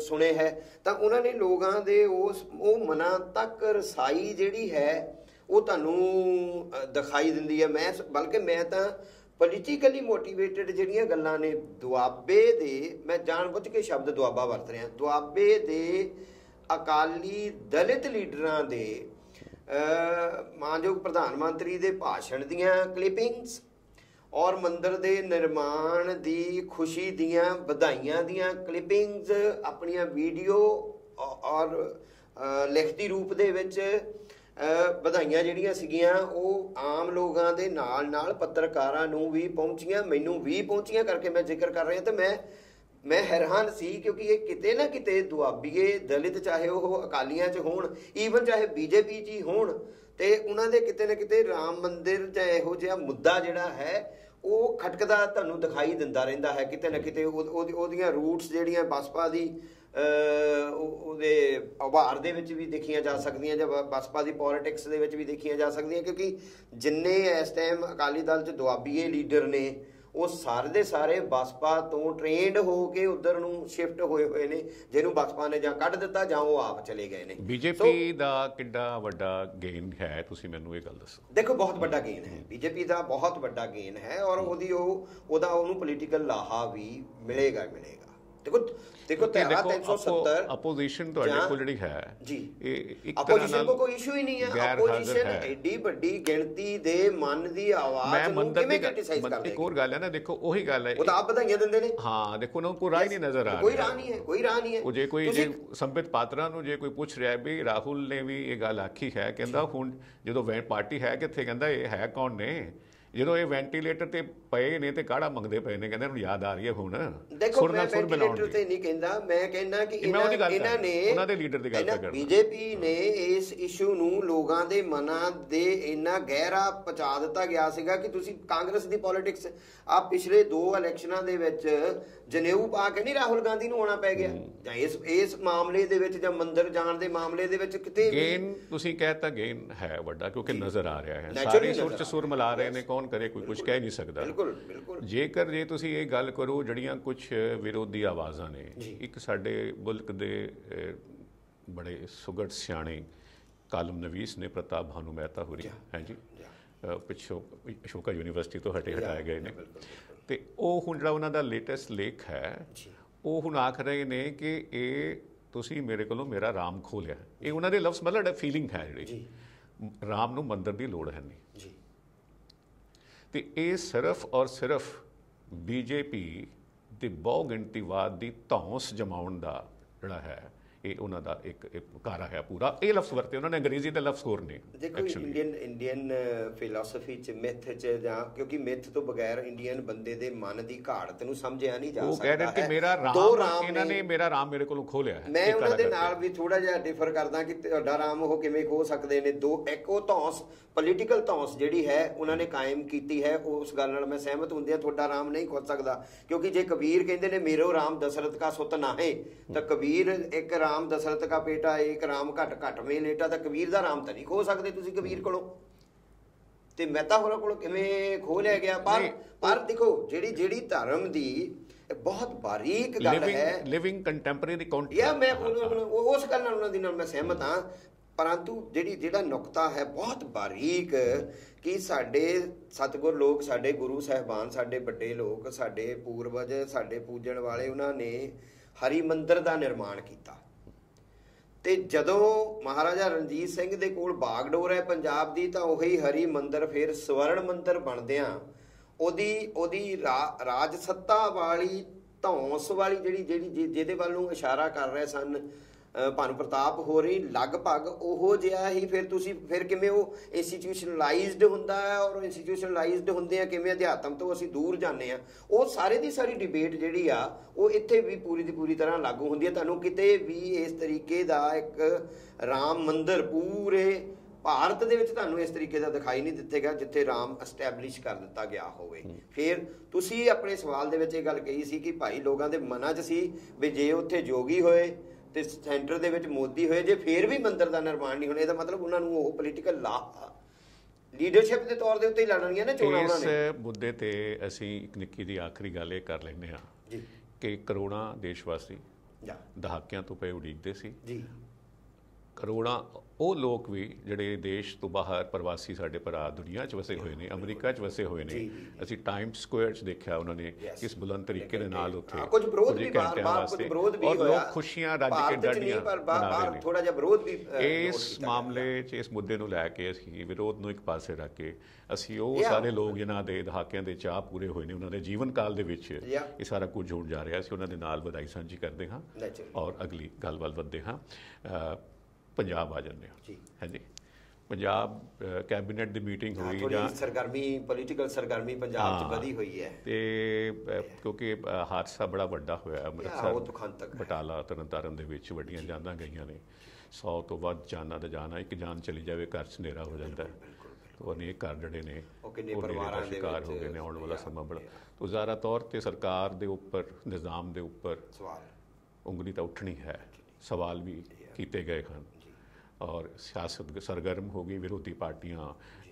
ਸੁਣੇ ਹੈ। ਤਾਂ ਉਹਨਾਂ ਨੇ ਲੋਕਾਂ ਦੇ ਉਹ ਮਨਾਂ ਤੱਕ ਰਸਾਈ ਜਿਹੜੀ ਹੈ ਉਹ ਤੁਹਾਨੂੰ ਦਿਖਾਈ ਦਿੰਦੀ ਹੈ। ਬਲਕਿ ਮੈਂ ਤਾਂ ਪੋਲੀਟੀਕਲੀ ਮੋਟੀਵੇਟਡ ਜਿਹੜੀਆਂ ਗੱਲਾਂ ਨੇ, ਦੁਆਬੇ ਦੇ, ਮੈਂ ਜਾਣਬੁੱਝ ਕੇ ਸ਼ਬਦ ਦੁਆਬਾ ਵਰਤ ਰਿਹਾ, ਦੁਆਬੇ ਦੇ ਅਕਾਲੀ ਦਲਿਤ ਲੀਡਰਾਂ ਦੇ ਮਾਨਯੋਗ ਪ੍ਰਧਾਨ ਮੰਤਰੀ ਦੇ ਭਾਸ਼ਣ ਦੀਆਂ ਕਲਿੱਪਿੰਗਸ ਔਰ ਮੰਦਿਰ ਦੇ ਨਿਰਮਾਣ ਦੀ ਖੁਸ਼ੀ ਦੀਆਂ ਵਧਾਈਆਂ ਦੀਆਂ ਕਲਿੱਪਿੰਗਸ, ਆਪਣੀਆਂ ਵੀਡੀਓ ਔਰ ਲਿਖਤੀ ਰੂਪ ਦੇ ਵਿੱਚ ਵਧਾਈਆਂ ਜਿਹੜੀਆਂ ਸੀਗੀਆਂ ਉਹ ਆਮ ਲੋਕਾਂ ਦੇ ਨਾਲ ਪੱਤਰਕਾਰਾਂ ਨੂੰ ਵੀ ਪਹੁੰਚੀਆਂ, ਮੈਨੂੰ ਵੀ ਪਹੁੰਚੀਆਂ ਕਰਕੇ ਮੈਂ ਜ਼ਿਕਰ ਕਰ ਰਿਹਾ। ਤੇ ਮੈਂ ਹੈਰਾਨ ਸੀ, ਕਿਉਂਕਿ ਇਹ ਕਿਤੇ ਨਾ ਕਿਤੇ ਦੁਆਬੀਏ ਦਲਿਤ, ਚਾਹੇ ਉਹ ਅਕਾਲੀਆਂ 'ਚ ਹੋਣ, ਈਵਨ ਚਾਹੇ ਬੀਜੇਪੀ 'ਚ ਹੀ ਹੋਣ, ਤੇ ਉਹਨਾਂ ਦੇ ਕਿਤੇ ਨਾ ਕਿਤੇ ਰਾਮ ਮੰਦਿਰ ਜਾਂ ਇਹੋ ਜਿਹਾ ਮੁੱਦਾ ਜਿਹੜਾ ਹੈ ਉਹ ਖਟਕਦਾ ਤੁਹਾਨੂੰ ਦਿਖਾਈ ਦਿੰਦਾ ਰਹਿੰਦਾ ਹੈ। ਕਿਤੇ ਨਾ ਕਿਤੇ ਉਹਦੀਆਂ ਰੂਟਸ ਜਿਹੜੀਆਂ ਬਸਪਾ ਦੀ ਉਹਦੇ ਉਭਾਰ ਦੇ ਵਿੱਚ ਵੀ ਦੇਖੀਆਂ ਜਾ ਸਕਦੀਆਂ ਜਾਂ ਬਸਪਾ ਦੀ ਪੋਲੀਟਿਕਸ ਦੇ ਵਿੱਚ ਵੀ ਦੇਖੀਆਂ ਜਾ ਸਕਦੀਆਂ, ਕਿਉਂਕਿ ਜਿੰਨੇ ਇਸ ਟਾਈਮ ਅਕਾਲੀ ਦਲ 'ਚ ਦੁਆਬੀਏ ਲੀਡਰ ਨੇ ਉਹ ਸਾਰੇ ਦੇ ਸਾਰੇ ਬਸਪਾ ਤੋਂ ਟ੍ਰੇਨਡ ਹੋ ਕੇ ਉਧਰ ਨੂੰ ਸ਼ਿਫਟ ਹੋਏ ਨੇ, ਜਿਹਨੂੰ ਬਸਪਾ ਨੇ ਜਾਂ ਕੱਢ ਦਿੱਤਾ ਜਾਂ ਉਹ ਆਪ ਚਲੇ ਗਏ ਨੇ। ਬੀਜੇਪੀ ਦਾ ਕਿੰਨਾ ਵੱਡਾ ਗੇਨ ਹੈ, ਤੁਸੀਂ ਮੈਨੂੰ ਇਹ ਗੱਲ ਦੱਸੋ। ਦੇਖੋ ਬਹੁਤ ਵੱਡਾ ਗੇਨ ਹੈ, ਬੀਜੇਪੀ ਦਾ ਬਹੁਤ ਵੱਡਾ ਗੇਨ ਹੈ, ਔਰ ਉਹਨੂੰ ਪੋਲੀਟੀਕਲ ਲਾਹਾ ਵੀ ਮਿਲੇਗਾ। ਦੇਖੋ 370 ਆਪੋਜੀਸ਼ਨ ਤੁਹਾਡੇ ਕੋਲ ਜਿਹੜੀ ਹੈ ਜੀ, ਇਹ ਇੱਕ ਆਪੋਜੀਸ਼ਨ ਕੋ ਕੋਈ ਇਸ਼ੂ ਹੀ ਨਹੀਂ ਹੈ। ਆਪੋਜੀਸ਼ਨ ਐਡੀ ਵੱਡੀ ਗਿਣਤੀ ਦੇ ਮਨ ਦੀ ਆਵਾਜ਼ ਨੂੰ ਕਿਵੇਂ ਕ੍ਰਿਟਿਸਾਈਜ਼ ਕਰਦੇ? ਇੱਕ ਹੋਰ ਗੱਲ ਹੈ ਨਾ, ਦੇਖੋ ਉਹੀ ਗੱਲ ਹੈ, ਉਹ ਤਾਂ ਆਪ ਵਧਾਈਆਂ ਦਿੰਦੇ ਨੇ। ਹਾਂ, ਦੇਖੋ ਉਹਨਾਂ ਨੂੰ ਕੋਈ ਰਾਹ ਨਹੀਂ ਨਜ਼ਰ ਆ ਰਿਹਾ, ਕੋਈ ਰਾਹ ਨਹੀਂ ਹੈ। ਉਹ ਜੇ ਸੰਬਿਤ ਪਾਤਰਾ ਨੂੰ ਜੇ ਕੋਈ ਪੁੱਛ ਰਿਹਾ ਵੀ ਰਾਹੁਲ ਨੇ ਵੀ ਇਹ ਗੱਲ ਆਖੀ ਹੈ, ਕਹਿੰਦਾ ਹੁਣ ਜਦੋਂ ਪਾਰਟੀ ਹੈ ਕਿੱਥੇ, ਕਹਿੰਦਾ ਇਹ ਹੈ ਕੌਣ ਨੇ, ਜਦੋਂ ਇਹ ਵੈਂਟੀਲੇਟਰ ਤੇ ਪਏ ਨੇ ਤੇ ਕਾੜਾ ਮੰਗਦੇ ਪਏ ਨੇ, ਕਹਿੰਦੇ ਹੁਣ ਯਾਦ ਆ ਰਹੀ ਹੈ ਹੁਣ ਦੇਖੋ ਸੁਰ ਮੈਂ ਨਾਲ ਸੁਰ ਮਿਲਾਉਣ ਵੈਂਟੀਲੇਟਰ ਦੀ। ਤੇ ਨਹੀਂ ਕਹਿੰਦਾ, ਮੈਂ ਕਹਿੰਦਾ ਕਿ ਮੈਂ ਉਹਦੀ ਗੱਲ ਇਹਨਾਂ ਨੇ ਉਹਨਾਂ ਦੇ ਲੀਡਰ ਦੀ ਗੱਲ ਕਰਦਾ। ਬੀਜੇਪੀ ਨੇ ਇਸ ਇਸ਼ੂ ਨੂੰ ਲੋਕਾਂ ਦੇ ਮਨਾਂ ਦੇ ਇੰਨਾ ਗਹਿਰਾ ਪਹੁੰਚਾ ਦਿੱਤਾ ਗਿਆ ਸੀਗਾ ਕਿ ਤੁਸੀਂ ਕਾਂਗਰਸ ਦੀ ਪੋਲਿਟਿਕਸ ਆ ਪਿਛਲੇ 2 ਇਲੈਕਸ਼ਨਾਂ ਦੇ ਵਿੱਚ ਜਨੇਊ ਪਾ ਕੇ ਨਹੀਂ ਰਾਹੁਲ ਗਾਂਧੀ ਨੂੰ ਆਉਣਾ ਪੈ ਗਿਆ, ਜਾਂ ਇਸ ਮਾਮਲੇ ਦੇ ਵਿੱਚ ਜਾਂ ਮੰਦਰ ਜਾਣ ਦੇ ਮਾਮਲੇ ਦੇ ਵਿੱਚ ਕਿਤੇ ਗੇਨ ਤੁਸੀਂ ਕਹਿਤਾ ਗੇਨ ਹੈ ਵੱਡਾ, ਕਿਉਂਕਿ ਨਜ਼ਰ ਆ ਰਿਹਾ ਹੈ ਸਾਰੇ ਸੁਰ ਚ ਸੁਰ ਮਿਲਾ ਰਹੇ ਨੇ, ਕੌਣ ਕਰੇ, ਕੋਈ ਕੁਝ ਕਹਿ ਨਹੀਂ ਸਕਦਾ। ਬਿਲਕੁਲ ਬਿਲਕੁਲ। ਜੇਕਰ ਜੇ ਤੁਸੀਂ ਇਹ ਗੱਲ ਕਰੋ ਜਿਹੜੀਆਂ ਕੁਝ ਵਿਰੋਧੀ ਆਵਾਜ਼ਾਂ ਨੇ, ਇੱਕ ਸਾਡੇ ਮੁਲਕ ਦੇ ਬੜੇ ਸੁਗੜ ਸਿਆਣੇ ਕਾਲਮ ਨਵੀਸ ਨੇ, ਪ੍ਰਤਾਪ ਭਾਨੂ ਮਹਿਤਾ ਹੋਰੀ ਹੈ ਜੀ, ਪਿੱਛੋਂ ਅਸ਼ੋਕਾ ਯੂਨੀਵਰਸਿਟੀ ਤੋਂ ਹਟਾਏ ਗਏ ਨੇ, ਤੇ ਉਹ ਹੁਣ ਜਿਹੜਾ ਉਹਨਾਂ ਦਾ ਲੇਟੈਸਟ ਲੇਖ ਹੈ ਉਹ ਹੁਣ ਆਖ ਰਹੇ ਨੇ ਕਿ ਇਹ ਤੁਸੀਂ ਮੇਰੇ ਕੋਲੋਂ ਮੇਰਾ ਰਾਮ ਖੋਹ ਲਿਆ। ਇਹ ਉਹਨਾਂ ਦੇ ਲਫ਼ਜ਼ ਮਤਲਬ ਫੀਲਿੰਗ ਹੈ ਜਿਹੜੀ ਰਾਮ ਨੂੰ ਮੰਦਰ ਦੀ ਲੋੜ ਹੈ ਨਹੀਂ ਜੀ, ਤੇ ਇਹ ਸਿਰਫ ਔਰ ਸਿਰਫ ਬੀਜੇਪੀ ਦੇ ਬਹੁ ਗਿਣਤੀਵਾਦ ਦੀ ਧੌਂਸ ਜਮਾਉਣ ਦਾ ਜਿਹੜਾ ਹੈ ਇਹ ਉਹਨਾਂ ਦਾ ਇੱਕ ਕਾਰਾ ਹੈ ਪੂਰਾ। ਇਹ ਲਫ਼ਜ਼ ਵਰਤੇ ਉਹਨਾਂ ਨੇ, ਅੰਗਰੇਜ਼ੀ ਦੇ ਲਫ਼ਜ਼ ਹੋਰ ਨੇ। ਦੇਖੋ ਇੰਡੀਅਨ ਫਿਲਾਸਫੀ ਚ ਮਿਥ ਚ, ਜਾਂ ਕਿਉਂਕਿ ਮਿਥ ਤੋਂ ਬਗੈਰ ਇੰਡੀਅਨ ਬੰਦੇ ਦੇ ਮਨ ਦੀ ਘਾੜਤ ਨੂੰ ਸਮਝਿਆ ਨਹੀਂ ਜਾ ਸਕਦਾ। ਉਹ ਕਹਿ ਰਹੇ ਕਿ ਮੇਰਾ ਰਾਮ, ਇਹਨਾਂ ਨੇ ਮੇਰਾ ਰਾਮ ਮੇਰੇ ਕੋਲੋਂ ਖੋਹ ਲਿਆ ਹੈ। ਮੈਂ ਉਹਨਾਂ ਦੇ ਨਾਲ ਵੀ ਥੋੜਾ ਜਿਹਾ ਡਿਫਰ ਕਰਦਾ ਕਿ ਤੁਹਾਡਾ ਰਾਮ ਉਹ ਕਿਵੇਂ ਖੋਹ ਸਕਦੇ ਨੇ। ਇੱਕ ਉਹ ਧੌਂਸ, ਪੋਲੀਟੀਕਲ ਧੌਂਸ ਜਿਹੜੀ ਹੈ ਉਹਨਾਂ ਨੇ ਕਾਇਮ ਕੀਤੀ ਹੈ, ਉਸ ਗੱਲ ਨਾਲ ਮੈਂ ਸਹਿਮਤ ਹੁੰਦੀ ਹਾਂ। ਤੁਹਾਡਾ ਰਾਮ ਨਹੀਂ ਖੁੱਦ ਸਕਦਾ, ਕਿਉਂਕਿ ਜੇ ਕਬੀਰ ਕਹਿੰਦੇ ਨੇ ਮੇਰੋ ਰਾਮ ਦਸ਼ਰਥ ਕਾ ਸੁਤ ਨਾਹੇ, ਤਾਂ ਕਬੀਰ ਇੱਕ ਰਾਮ ਦਸ਼ਰਥ ਕਾ ਬੇਟਾ, ਇੱਕ ਰਾਮ ਘਟ ਮੇ ਲੇਟਾ, ਤਾਂ ਕਬੀਰ ਦਾ ਰਾਮ ਤਾਂ ਨਹੀਂ ਖੋ ਸਕਦੇ ਤੁਸੀਂ ਕਬੀਰ ਕੋਲੋਂ, ਤੇ ਮਹਿਤਾ ਹੋਰਾਂ ਕੋਲੋਂ ਕਿਵੇਂ ਖੋਹ ਲਿਆ ਗਿਆ। ਪਰ ਦੇਖੋ ਜਿਹੜੀ ਧਰਮ ਦੀ ਬਹੁਤ ਬਾਰੀਕ ਗੱਲ ਹੈ, ਲਿਵਿੰਗ ਕੰਟੈਂਪਰੇਰੀ ਕਾਉਂਟ, ਮੈਂ ਉਸ ਗੱਲ ਨਾਲ ਉਹਨਾਂ ਦੀ ਨਾਲ ਮੈਂ ਸਹਿਮਤ ਹਾਂ, ਪਰੰਤੂ ਜਿਹੜਾ ਨੁਕਤਾ ਹੈ ਬਹੁਤ ਬਾਰੀਕ ਕਿ ਸਾਡੇ ਸਤਿਗੁਰ ਲੋਕ, ਸਾਡੇ ਗੁਰੂ ਸਾਹਿਬਾਨ, ਸਾਡੇ ਵੱਡੇ ਲੋਕ, ਸਾਡੇ ਪੂਰਵਜ, ਸਾਡੇ ਪੂਜਣ ਵਾਲੇ, ਉਹਨਾਂ ਨੇ ਹਰੀ ਮੰਦਰ ਦਾ ਨਿਰਮਾਣ ਕੀਤਾ, ਤੇ ਜਦੋਂ ਮਹਾਰਾਜਾ ਰਣਜੀਤ ਸਿੰਘ ਦੇ ਕੋਲ ਬਾਗਡੋਰ ਹੈ ਪੰਜਾਬ ਦੀ, ਤਾਂ ਉਹੀ ਹਰੀ ਮੰਦਰ ਫਿਰ ਸਵਰਨ ਮੰਦਰ ਬਣਦਿਆਂ ਉਹਦੀ ਰਾਜ ਸੱਤਾ ਵਾਲੀ ਧੌਂਸ ਵਾਲੀ ਜਿਹੜੀ ਜਿਹਦੇ ਵੱਲ ਨੂੰ ਇਸ਼ਾਰਾ ਕਰ ਰਹੇ ਸਨ ਭਾਨੂ ਪ੍ਰਤਾਪ ਹੋਰੀ, ਲਗਭਗ ਉਹੋ ਜਿਹਾ ਹੀ ਫਿਰ ਕਿਵੇਂ ਉਹ ਇੰਸਟੀਟਿਊਸ਼ਨਲਾਈਜ਼ਡ ਹੁੰਦਾ ਹੈ, ਔਰ ਇੰਸਟੀਟਿਊਸ਼ਨਲਾਈਜ਼ਡ ਹੁੰਦੇ ਆ ਕਿਵੇਂ ਅਧਿਆਤਮ ਤੋਂ ਅਸੀਂ ਦੂਰ ਜਾਂਦੇ ਆ। ਉਹ ਸਾਰੇ ਦੀ ਸਾਰੀ ਡਿਬੇਟ ਜਿਹੜੀ ਆ ਉਹ ਇੱਥੇ ਵੀ ਪੂਰੀ ਦੀ ਪੂਰੀ ਤਰ੍ਹਾਂ ਲਾਗੂ ਹੁੰਦੀ ਹੈ। ਤੁਹਾਨੂੰ ਕਿਤੇ ਵੀ ਇਸ ਤਰੀਕੇ ਦਾ ਇੱਕ ਰਾਮ ਮੰਦਿਰ ਪੂਰੇ ਭਾਰਤ ਦੇ ਵਿੱਚ ਤੁਹਾਨੂੰ ਇਸ ਤਰੀਕੇ ਦਾ ਦਿਖਾਈ ਨਹੀਂ ਦਿੱਤੇਗਾ ਜਿੱਥੇ ਰਾਮ ਐਸਟੈਬਲਿਸ਼ ਕਰ ਦਿੱਤਾ ਗਿਆ ਹੋਵੇ। ਫਿਰ ਤੁਸੀਂ ਆਪਣੇ ਸਵਾਲ ਦੇ ਵਿੱਚ ਇਹ ਗੱਲ ਕਹੀ ਸੀ ਕਿ ਭਾਈ ਲੋਕਾਂ ਦੇ ਮਨਾਂ 'ਚ ਸੀ ਵੀ ਜੇ ਉੱਥੇ ਜੋਗੀ ਹੋਏ ਤੇ ਸੈਂਟਰ ਦੇ ਵਿੱਚ ਮੋਦੀ ਹੋਏ, ਜੇ ਫੇਰ ਵੀ ਮੰਦਿਰ ਦਾ ਨਿਰਮਾਣ ਨਹੀਂ ਹੋਣਾ, ਇਹਦਾ ਮਤਲਬ ਉਹਨਾਂ ਨੂੰ ਉਹ ਪੋਲੀਟੀਕਲ ਲੀਡਰਸ਼ਿਪ ਦੇ ਤੌਰ ਦੇ ਉੱਤੇ ਹੀ ਲੜਨੀਆਂ ਨੇ ਚੋਣਾਂ ਉਹਨਾਂ ਨੇ। ਇਸ ਮੁੱਦੇ ਤੇ ਅਸੀਂ ਇੱਕ ਨਿੱਕੀ ਦੀ ਆਖਰੀ ਗੱਲ ਇਹ ਕਰ ਲੈਂਦੇ ਹਾਂ ਕਿ ਕਰੋੜਾਂ ਦੇਸ਼ਵਾਸੀ ਦਹਾਕਿਆਂ ਤੋਂ ਪਏ ਉਡੀਕਦੇ ਸੀ ਜੀ, ਕਰੋੜਾਂ ਉਹ ਲੋਕ ਵੀ ਜਿਹੜੇ ਦੇਸ਼ ਤੋਂ ਬਾਹਰ ਪ੍ਰਵਾਸੀ ਸਾਡੇ ਭਰਾ ਦੁਨੀਆ 'ਚ ਵਸੇ ਹੋਏ ਨੇ, ਅਮਰੀਕਾ 'ਚ ਵਸੇ ਹੋਏ ਨੇ। ਅਸੀਂ ਟਾਈਮ ਸਕੁਆਇਰ 'ਚ ਦੇਖਿਆ ਉਹਨਾਂ ਨੇ ਕਿਸ ਬੁਲੰਦ ਤਰੀਕੇ ਦੇ ਨਾਲ ਉੱਥੇ ਕੁਝ ਵਿਰੋਧ ਵੀ ਔਰ ਲੋਕ ਖੁਸ਼ੀਆਂ ਰੱਜ ਕੇ ਡਾਡੀਆਂ ਬਣਾ ਰਹੇ ਨੇ। ਥੋੜਾ ਜਿਹਾ ਵਿਰੋਧ ਵੀ ਇਸ ਮਾਮਲੇ 'ਚ, ਇਸ ਮੁੱਦੇ ਨੂੰ ਲੈ ਕੇ ਅਸੀਂ ਵਿਰੋਧ ਨੂੰ ਇੱਕ ਪਾਸੇ ਰੱਖ ਕੇ ਅਸੀਂ ਉਹ ਸਾਰੇ ਲੋਕ ਜਿਨ੍ਹਾਂ ਦੇ ਦਹਾਕਿਆਂ ਦੇ ਚਾਅ ਪੂਰੇ ਹੋਏ ਨੇ, ਉਹਨਾਂ ਦੇ ਜੀਵਨ ਕਾਲ ਦੇ ਵਿੱਚ ਇਹ ਸਾਰਾ ਕੁਝ ਹੋਣ ਜਾ ਰਿਹਾ ਸੀ, ਉਹਨਾਂ ਦੇ ਨਾਲ ਵਧਾਈ ਸਾਂਝੀ ਕਰਦੇ ਹਾਂ ਔਰ ਅਗਲੀ ਗੱਲ ਵੱਲ ਵਧਦੇ ਹਾਂ। ਪੰਜਾਬ ਆ ਜਾਂਦੇ ਹਾਂ ਹੈ ਜੀ। ਪੰਜਾਬ ਕੈਬਨਿਟ ਦੀ ਮੀਟਿੰਗ ਹੋਈ ਜਾਂ ਸਰਗਰਮੀ, ਪੋਲੀਟੀਕਲ ਸਰਗਰਮੀ ਪੰਜਾਬ 'ਚ ਵਧੀ ਹੋਈ ਹੈ, ਤੇ ਕਿਉਂਕਿ ਹਾਦਸਾ ਬੜਾ ਵੱਡਾ ਹੋਇਆ ਅੰਮ੍ਰਿਤਸਰ, ਬਟਾਲਾ, ਤਰਨਤਾਰਨ ਦੇ ਵਿੱਚ ਵੱਡੀਆਂ ਜਾਨਾਂ ਗਈਆਂ ਨੇ। 100 ਤੋਂ ਵੱਧ ਜਾਨਾਂ ਦਾ ਜਾਣਾ, ਇੱਕ ਜਾਨ ਚਲੀ ਜਾਵੇ ਘਰ 'ਚ ਹਨੇਰਾ ਹੋ ਜਾਂਦਾ ਹੈ। ਉਹ ਅਨੇਕ ਘਰ ਜਿਹੜੇ ਨੇ ਉਹ ਪਰਿਵਾਰਾਂ ਦੇ ਸ਼ਿਕਾਰ ਹੋ ਗਏ ਨੇ। ਆਉਣ ਵਾਲਾ ਸਮਾਂ ਬੜਾ ਤੋ ਜ਼ਾਰਾ ਤੌਰ ਤੇ ਸਰਕਾਰ ਦੇ ਉੱਪਰ, ਨਿਜ਼ਾਮ ਦੇ ਉੱਪਰ ਉਂਗਲੀ ਤਾਂ ਉੱਠਣੀ ਹੈ, ਸਵਾਲ ਵੀ ਕੀਤੇ ਗਏ ਹਨ ਔਰ ਸਿਆਸਤ ਸਰਗਰਮ ਹੋ ਗਈ। ਵਿਰੋਧੀ ਪਾਰਟੀਆਂ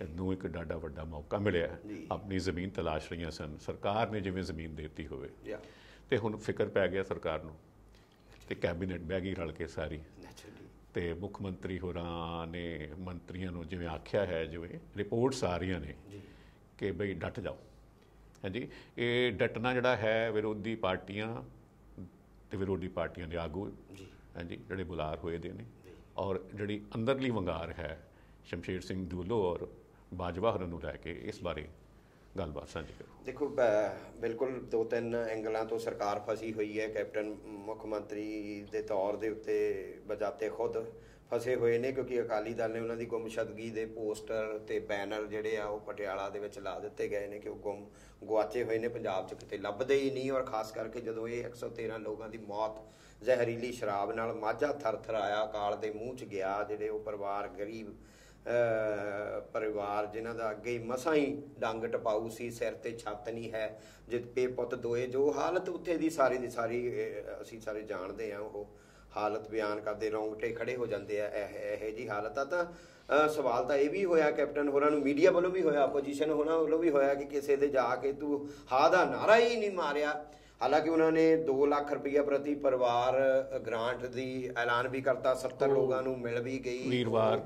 ਨੂੰ ਇੱਕ ਡਾਢਾ ਵੱਡਾ ਮੌਕਾ ਮਿਲਿਆ, ਆਪਣੀ ਜ਼ਮੀਨ ਤਲਾਸ਼ ਰਹੀਆਂ ਸਨ। ਸਰਕਾਰ ਨੇ ਜਿਵੇਂ ਜ਼ਮੀਨ ਦੇਤੀ ਹੋਵੇ, ਤੇ ਹੁਣ ਫਿਕਰ ਪੈ ਗਿਆ ਸਰਕਾਰ ਨੂੰ, ਤੇ ਕੈਬਨਿਟ ਬਹਿ ਗਈ ਰਲ ਕੇ ਸਾਰੀ, ਤੇ ਮੁੱਖ ਮੰਤਰੀ ਹੋਰਾਂ ਨੇ ਮੰਤਰੀਆਂ ਨੂੰ ਜਿਵੇਂ ਆਖਿਆ ਹੈ, ਜਿਵੇਂ ਰਿਪੋਰਟਸ ਆ ਰਹੀਆਂ ਨੇ ਕਿ ਬਈ ਡਟ ਜਾਓ। ਹਾਂਜੀ, ਇਹ ਡਟਣਾ ਜਿਹੜਾ ਹੈ ਵਿਰੋਧੀ ਪਾਰਟੀਆਂ ਤੇ ਵਿਰੋਧੀ ਪਾਰਟੀਆਂ ਦੇ ਆਗੂ ਹਾਂਜੀ ਜਿਹੜੇ ਬੁਲਾਰ ਹੋਏ ਦੇ ਨੇ, ਔਰ ਜਿਹੜੀ ਅੰਦਰਲੀ ਵੰਗਾਰ ਹੈ ਸ਼ਮਸ਼ੇਰ ਸਿੰਘ ਦੂਲੋ ਔਰ ਬਾਜਵਾ ਹੋਰਾਂ ਨੂੰ ਲੈ ਕੇ, ਇਸ ਬਾਰੇ ਗੱਲਬਾਤ ਸਾਂਝੀ ਕਰੋ। ਦੇਖੋ ਬਿਲਕੁਲ 2-3 ਐਂਗਲਾਂ ਤੋਂ ਸਰਕਾਰ ਫਸੀ ਹੋਈ ਹੈ। ਕੈਪਟਨ ਮੁੱਖ ਮੰਤਰੀ ਦੇ ਤੌਰ ਦੇ ਉੱਤੇ ਬਜਾਤੇ ਖੁਦ ਫਸੇ ਹੋਏ ਨੇ, ਕਿਉਂਕਿ ਅਕਾਲੀ ਦਲ ਨੇ ਉਹਨਾਂ ਦੀ ਗੁੰਮਸ਼ਦਗੀ ਦੇ ਪੋਸਟਰ ਤੇ ਬੈਨਰ ਜਿਹੜੇ ਆ ਉਹ ਪਟਿਆਲਾ ਦੇ ਵਿੱਚ ਲਾ ਦਿੱਤੇ ਗਏ ਨੇ ਕਿ ਉਹ ਗੁਆਚੇ ਹੋਏ ਨੇ, ਪੰਜਾਬ 'ਚ ਕਿਤੇ ਲੱਭਦੇ ਹੀ ਨਹੀਂ। ਔਰ ਖਾਸ ਕਰਕੇ ਜਦੋਂ ਇਹ 113 ਲੋਕਾਂ ਦੀ ਮੌਤ ਜ਼ਹਿਰੀਲੀ ਸ਼ਰਾਬ ਨਾਲ ਮਾਝਾ ਥਰ ਆਇਆ, ਅਕਾਲ ਦੇ ਮੂੰਹ 'ਚ ਗਿਆ, ਜਿਹੜੇ ਉਹ ਪਰਿਵਾਰ ਗਰੀਬ ਪਰਿਵਾਰ ਜਿਨ੍ਹਾਂ ਦਾ ਅੱਗੇ ਹੀ ਮਸਾਂ ਹੀ ਡੰਗ ਟਪਾਊ ਸੀ, ਸਿਰ ਤੇ ਛੱਤ ਨਹੀਂ ਹੈ, ਜਿੱਤੇ ਪੁੱਤ ਦੋਏ, ਜੋ ਹਾਲਤ ਉੱਥੇ ਦੀ ਸਾਰੀ ਅਸੀਂ ਸਾਰੇ ਜਾਣਦੇ ਹਾਂ। ਉਹ ਹਾਲਤ ਬਿਆਨ ਕਰਦੇ ਰੌਂਗਟੇ ਖੜੇ ਹੋ ਜਾਂਦੇ ਆ। ਇਹੋ ਜਿਹੀ ਹਾਲਤ ਆ। ਤਾਂ ਸਵਾਲ ਤਾਂ ਇਹ ਵੀ ਹੋਇਆ ਕੈਪਟਨ ਹੋਰਾਂ ਨੂੰ, ਮੀਡੀਆ ਵੱਲੋਂ ਵੀ ਹੋਇਆ, ਆਪੋਜੀਸ਼ਨ ਹੋਰਾਂ ਵੱਲੋਂ ਵੀ ਹੋਇਆ ਕਿ ਕਿਸੇ ਦੇ ਜਾ ਕੇ ਤੂੰ ਹਾਂ ਦਾ ਨਾਰਾ ਹੀ ਨਹੀਂ ਮਾਰਿਆ। ਹਾਲਾਂਕਿ ਉਹਨਾਂ ਨੇ 2 ਲੱਖ ਰੁਪਈਆ ਪ੍ਰਤੀ ਪਰਿਵਾਰ ਗ੍ਰਾਂਟ ਦੀ ਐਲਾਨ ਵੀ ਕਰਤਾ, 70 ਲੋਕਾਂ ਨੂੰ ਮਿਲ ਵੀ ਗਈ। ਵੀਰਵਾਰ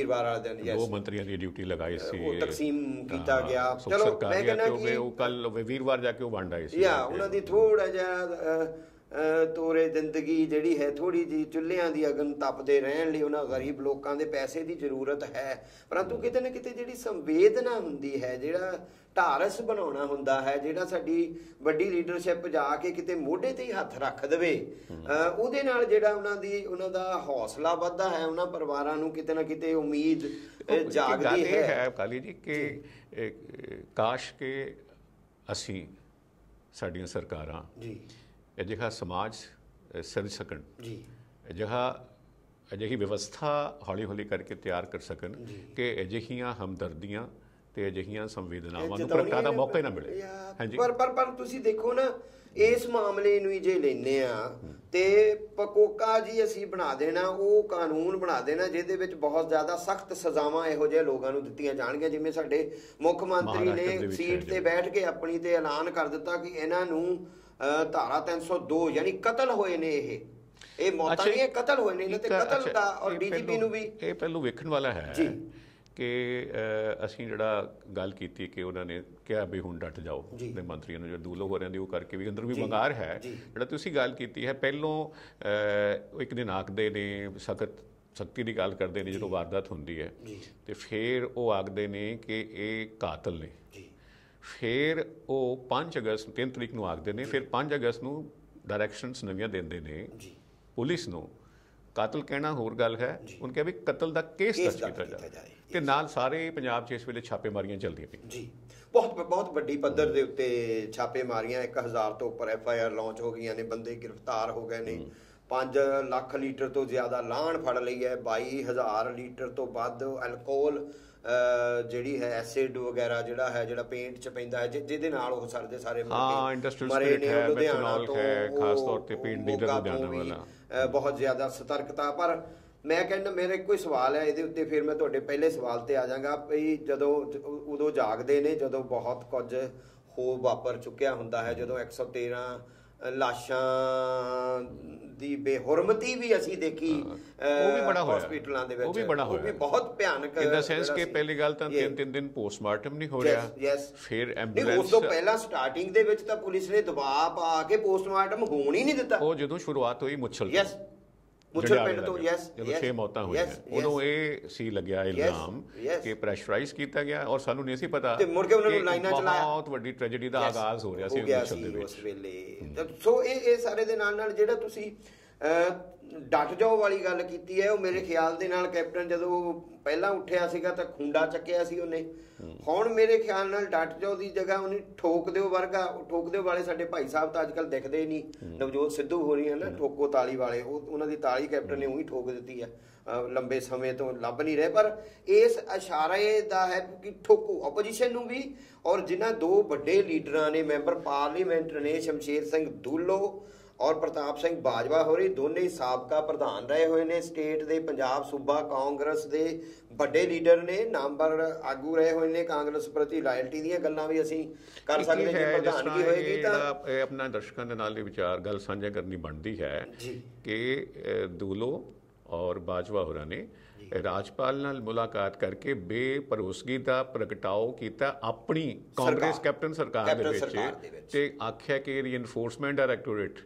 ਵਾਲੇ ਦਿਨ 2 ਮੰਤਰੀਆਂ ਦੀ ਡਿਊਟੀ ਲਗਾਈ ਸੀ, ਉਹ ਤਕਸੀਮ ਕੀਤਾ ਗਿਆ। ਚਲੋ ਮੈਂ ਕਹਿੰਦਾ ਕਿ ਉਹ ਕੱਲ ਵੀਰਵਾਰ ਜਾ ਕੇ ਉਹ ਵੰਡ ਆਏ ਸੀ। ਉਹਨਾਂ ਦੀ ਥੋੜਾ ਜਿਹਾ ਤੋਰੇ ਜ਼ਿੰਦਗੀ ਜਿਹੜੀ ਹੈ ਥੋੜੀ ਜਿਹੀ ਚੁੱਲ੍ਹਿਆਂ ਦੀ ਅਗਨ ਤਪਦੇ ਰਹਿਣ ਲਈ ਉਹਨਾਂ ਗਰੀਬ ਲੋਕਾਂ ਦੇ ਪੈਸੇ ਦੀ ਜ਼ਰੂਰਤ ਹੈ, ਪਰੰਤੂ ਕਿਤੇ ਨਾ ਕਿਤੇ ਜਿਹੜੀ ਸੰਵੇਦਨਾ ਹੁੰਦੀ ਹੈ, ਜਿਹੜਾ ਢਾਰਸ ਬਣਾਉਣਾ ਹੁੰਦਾ ਹੈ, ਜਿਹੜਾ ਸਾਡੀ ਵੱਡੀ ਲੀਡਰਸ਼ਿਪ ਜਾ ਕੇ ਕਿਤੇ ਮੋਢੇ ਤੇ ਹੀ ਹੱਥ ਰੱਖ ਦੇਵੇ, ਉਹਦੇ ਨਾਲ ਜਿਹੜਾ ਉਹਨਾਂ ਦਾ ਹੌਸਲਾ ਵੱਧਦਾ ਹੈ, ਉਹਨਾਂ ਪਰਿਵਾਰਾਂ ਨੂੰ ਕਿਤੇ ਨਾ ਕਿਤੇ ਉਮੀਦ ਜਾਗਦੀ ਹੈ। ਕਾਲੀ ਜੀ ਕਿ ਕਾਸ਼ ਕਿ ਅਸੀਂ ਸਾਡੀਆਂ ਸਰਕਾਰਾਂ ਜੀ ਅਜਿਹਾ ਸਮਾਜ ਸਿਰਜ ਸਕਣ ਜੀ, ਅਜਿਹੀ ਵਿਵਸਥਾ ਹੌਲੀ ਹੌਲੀ ਕਰਕੇ ਤਿਆਰ ਕਰ ਸਕਣ ਕਿ ਅਜਿਹੀਆਂ ਹਮਦਰਦੀਆਂ ਤੇ ਅਜਿਹੀਆਂ ਸੰਵੇਦਨਾਵਾਂ ਨੂੰ ਪ੍ਰਗਟਾਉਣ ਦਾ ਮੌਕਾ ਹੀ ਨਾ ਮਿਲੇ। ਹਾਂਜੀ, ਪਰ ਤੁਸੀਂ ਦੇਖੋ ਨਾ, ਇਸ ਮਾਮਲੇ ਨੂੰ ਜੇ ਲੈਨੇ ਆ ਤੇ ਪਕੋਕਾ ਜੀ ਅਸੀਂ ਬਣਾ ਦੇਣਾ, ਉਹ ਕਾਨੂੰਨ ਬਣਾ ਦੇਣਾ ਜਿਹਦੇ ਵਿੱਚ ਬਹੁਤ ਜ਼ਿਆਦਾ ਸਖਤ ਸਜ਼ਾਵਾਂ ਇਹੋ ਜਿਹੇ ਲੋਕਾਂ ਨੂੰ ਦਿੱਤੀਆਂ ਜਾਣਗੀਆਂ। ਜਿਵੇਂ ਸਾਡੇ ਮੁੱਖ ਮੰਤਰੀ ਨੇ ਸੀਟ ਤੇ ਬੈਠ ਕੇ ਆਪਣੀ ਤੇ ਐਲਾਨ ਕਰ ਦਿੱਤਾ ਕਿ ਇਹਨਾਂ ਨੂੰ ਧਾਰਾ 302 ਯਾਨੀ ਕਤਲ ਹੋਏ ਨੇ, ਇਹ ਮੌਤਾਂ ਨਹੀਂ, ਕਤਲ ਹੋਏ ਨੇ ਤੇ ਕਤਲ ਦਾ। ਔਰ ਡੀਜੀਪੀ ਨੂੰ ਵੀ ਇਹ ਪਹਿਲੂ ਵੇਖਣ ਵਾਲਾ ਹੈ ਕਿ ਅਸੀਂ ਜਿਹੜਾ ਗੱਲ ਕੀਤੀ ਕਿ ਉਹਨਾਂ ਨੇ ਕਿਹਾ ਵੀ ਹੁਣ ਡਟ ਜਾਓ ਨੇ ਮੰਤਰੀਆਂ ਨੂੰ, ਜੋ ਦੂਲੋ ਹੋ ਰਹੇ ਨੇ ਉਹ ਕਰਕੇ ਵੀ ਅੰਦਰ ਵੀ ਵੰਗਾਰ ਹੈ। ਜਿਹੜਾ ਤੁਸੀਂ ਗੱਲ ਕੀਤੀ ਹੈ, ਪਹਿਲੋਂ ਇੱਕ ਦਿਨ ਆਖਦੇ ਨੇ ਸਖਤੀ ਦੀ ਗੱਲ ਕਰਦੇ ਨੇ ਜਦੋਂ ਵਾਰਦਾਤ ਹੁੰਦੀ ਹੈ, ਤੇ ਫਿਰ ਉਹ ਆਖਦੇ ਨੇ ਕਿ ਇਹ ਕਾਤਲ ਨੇ। ਫਿਰ ਉਹ 5 ਅਗਸਤ 3 ਤਰੀਕ ਨੂੰ ਆਖਦੇ ਨੇ, ਫਿਰ 5 ਅਗਸਤ ਨੂੰ ਡਾਇਰੈਕਸ਼ਨਸ ਨਵੀਆਂ ਦਿੰਦੇ ਨੇ ਪੁਲਿਸ ਨੂੰ। ਕਾਤਲ ਕਹਿਣਾ ਹੋਰ ਗੱਲ ਹੈ, ਉਹਨੇ ਕਿਹਾ ਵੀ ਕਤਲ ਦਾ ਕੇਸ ਦਰਜ ਕੀਤਾ ਜਾਏ ਤੇ ਨਾਲ ਸਾਰੇ ਪੰਜਾਬ 'ਚ ਇਸ ਵੇਲੇ ਛਾਪੇਮਾਰੀਆਂ ਚੱਲਦੀਆਂ ਪਈਆਂ ਜੀ। ਬਹੁਤ ਵੱਡੀ ਪੱਧਰ ਦੇ ਉੱਤੇ ਛਾਪੇਮਾਰੀਆਂ, 1000 ਤੋਂ ਉੱਪਰ FIR ਲਾਂਚ ਹੋ ਗਈਆਂ ਨੇ, ਬੰਦੇ ਗ੍ਰਿਫਤਾਰ ਹੋ ਗਏ ਨੇ। 5 ਲੱਖ ਲੀਟਰ ਤੋਂ ਜ਼ਿਆਦਾ ਲਾਹਣ ਫੜ ਲਈ ਹੈ, 22,000 ਲੀਟਰ ਤੋਂ ਵੱਧ ਐਲਕੋਹਲ ਜਿਹੜੀ ਹੈ ਐਸਿਡ ਵਗੈਰਾ ਜਿਹੜਾ ਪੇਂਟ 'ਚ ਪੈਂਦਾ ਹੈ, ਜਿਹਦੇ ਨਾਲ ਉਹ ਸਾਰੇ ਮਰੇ ਨੇ। ਲੁਧਿਆਣਾ ਤੋਂ ਖਾਸ ਤੌਰ ਤੇ ਪੇਂਟ ਡੀਲਰ ਲੁਧਿਆਣਾ ਵਾਲਾ ਬਹੁਤ ਜ਼ਿਆਦਾ ਸਤਰਕਤਾ। ਪਰ ਮੈਂ ਕਹਿੰਦਾ ਮੇਰਾ ਇੱਕੋ ਹੀ ਸਵਾਲ ਹੈ ਇਹਦੇ ਉੱਤੇ, ਫਿਰ ਮੈਂ ਤੁਹਾਡੇ ਪਹਿਲੇ ਸਵਾਲ ਤੇ ਆ ਜਾਵਾਂਗਾ ਵੀ ਜਦੋਂ ਉਦੋਂ ਜਾਗਦੇ ਨੇ ਜਦੋਂ ਬਹੁਤ ਕੁਝ ਹੋ ਵਾਪਰ ਚੁੱਕਿਆ ਹੁੰਦਾ ਹੈ, ਜਦੋਂ 113 ਲਾਸ਼ਾਂ ਦੀ ਬੇਹੁਰਮਤੀ ਵੀ ਅਸੀਂ ਦੇਖੀ ਉਹ ਵੀ ਬੜਾ ਹੋਇਆ ਹਸਪੀਟਲਾਂ ਦੇ ਵਿੱਚ, ਉਹ ਵੀ ਬੜਾ ਹੋਇਆ, ਉਹ ਵੀ ਬਹੁਤ ਭਿਆਨਕ ਇਨ ਦਾ ਸੈਂਸ ਕਿ ਪਹਿਲੀ ਗੱਲ ਤਾਂ 3 ਦਿਨ ਪੋਸਟਮਾਰਟਮ ਨਹੀਂ ਹੋ ਰਿਹਾ, ਫਿਰ ਐਂਬੂਲੈਂਸ ਉਸ ਤੋਂ ਪਹਿਲਾਂ ਸਟਾਰਟਿੰਗ ਦੇ ਵਿੱਚ ਤਾਂ ਪੁਲਿਸ ਨੇ ਦਬਾਅ ਪਾ ਕੇ ਪੋਸਟਮਾਰਟਮ ਹੋਣ ਹੀ ਨਹੀਂ ਦਿੱਤਾ। ਉਹ ਜਦੋਂ ਸ਼ੁਰੂਆਤ ਹੋਈ ਮੁੱਛਲ ਪਿੰਡ ਤੋਂ ਜਦੋਂ 6 ਮੌਤਾਂ ਹੋਈਆਂ, ਉਦੋਂ ਇਹ ਸੀ ਲੱਗਿਆ ਇਲਜ਼ਾਮ ਕਿ ਪ੍ਰੈਸ਼ਰਾਈਜ਼ ਕੀਤਾ ਗਿਆ ਔਰ ਸਾਨੂੰ ਨਹੀਂ ਸੀ ਪਤਾ ਤੇ ਮੁੜ ਕੇ ਉਹਨਾਂ ਨੂੰ ਲਾਈਨਾਂ ਚਲਾਇਆ। ਬਹੁਤ ਵੱਡੀ ਟ੍ਰੈਜੇਡੀ ਦਾ ਆਗਾਜ਼ ਹੋ ਰਿਹਾ ਸੀ ਮੁੱਛਲ ਦੇ ਵਿੱਚ ਉਸ ਵੇਲੇ। ਸੋ ਇਹ ਸਾਰੇ ਦੇ ਨਾਲ ਜਿਹੜਾ ਤੁਸੀਂ ਡਟ ਜਾਓ ਵਾਲੀ ਗੱਲ ਕੀਤੀ ਹੈ, ਉਹ ਮੇਰੇ ਖਿਆਲ ਦੇ ਨਾਲ ਕੈਪਟਨ ਜਦੋਂ ਪਹਿਲਾਂ ਉੱਠਿਆ ਸੀਗਾ ਤਾਂ ਖੁੰਡਾ ਚੱਕਿਆ ਸੀ ਉਹਨੇ, ਹੁਣ ਮੇਰੇ ਖਿਆਲ ਨਾਲ ਡਟ ਜਾਓ ਦੀ ਜਗ੍ਹਾ ਉਹਨੇ ਠੋਕ ਦਿਓ ਵਰਗਾ। ਠੋਕ ਦਿਓ ਵਾਲੇ ਸਾਡੇ ਭਾਈ ਸਾਹਿਬ ਤਾਂ ਅੱਜ ਕੱਲ੍ਹ ਦਿਖਦੇ ਹੀ ਨਹੀਂ, ਨਵਜੋਤ ਸਿੱਧੂ ਹੋ ਰਹੀ ਹੈ ਨਾ ਠੋਕੋ ਤਾਲੀ ਵਾਲੇ, ਉਹਨਾਂ ਦੀ ਤਾਲੀ ਕੈਪਟਨ ਨੇ ਉਹੀ ਠੋਕ ਦਿੱਤੀ ਹੈ, ਲੰਬੇ ਸਮੇਂ ਤੋਂ ਲੱਭ ਨਹੀਂ ਰਹੇ। ਪਰ ਇਸ ਇਸ਼ਾਰੇ ਦਾ ਹੈ ਕਿ ਠੋਕੋ ਆਪੋਜੀਸ਼ਨ ਨੂੰ ਵੀ, ਔਰ ਜਿਨ੍ਹਾਂ 2 ਵੱਡੇ ਲੀਡਰਾਂ ਨੇ, ਮੈਂਬਰ ਪਾਰਲੀਮੈਂਟ ਨੇ, ਸ਼ਮਸ਼ੇਰ ਸਿੰਘ ਦੂਲੋ ਔਰ ਪ੍ਰਤਾਪ ਸਿੰਘ ਬਾਜਵਾ ਹੋਰੀ, ਦੋਨੇ ਹੀ ਸਾਬਕਾ ਪ੍ਰਧਾਨ ਰਹੇ ਹੋਏ ਨੇ ਸਟੇਟ ਦੇ, ਪੰਜਾਬ ਸੂਬਾ ਕਾਂਗਰਸ ਦੇ ਵੱਡੇ ਲੀਡਰ ਨੇ, ਨਾਮਵਰ ਆਗੂ ਰਹੇ ਹੋਏ ਨੇ। ਕਾਂਗਰਸ ਪ੍ਰਤੀ ਲਾਇਲਟੀ ਦੀਆਂ ਗੱਲਾਂ ਵੀ ਅਸੀਂ ਕਰ ਸਕਦੇ ਜੇ ਪ੍ਰਧਾਨਗੀ ਹੋਏਗੀ ਤਾਂ। ਇਹ ਆਪਣਾ ਦਰਸ਼ਕਾਂ ਦੇ ਨਾਲ ਇਹ ਵਿਚਾਰ ਗੱਲ ਸਾਂਝਾ ਕਰਨੀ ਬਣਦੀ ਹੈ ਕਿ ਦੂਲੋ ਔਰ ਬਾਜਵਾ ਹੋਰਾਂ ਨੇ ਰਾਜਪਾਲ ਨਾਲ ਮੁਲਾਕਾਤ ਕਰਕੇ ਬੇਭਰੋਸਗੀ ਦਾ ਪ੍ਰਗਟਾਓ ਕੀਤਾ ਆਪਣੀ ਕਾਂਗਰਸ ਕੈਪਟਨ ਸਰਕਾਰ ਦੇ ਵਿੱਚ, ਤੇ ਆਖਿਆ ਕਿ ਰੀਇਨਫੋਰਸਮੈਂਟ ਡਾਇਰੈਕਟੋਰੇਟ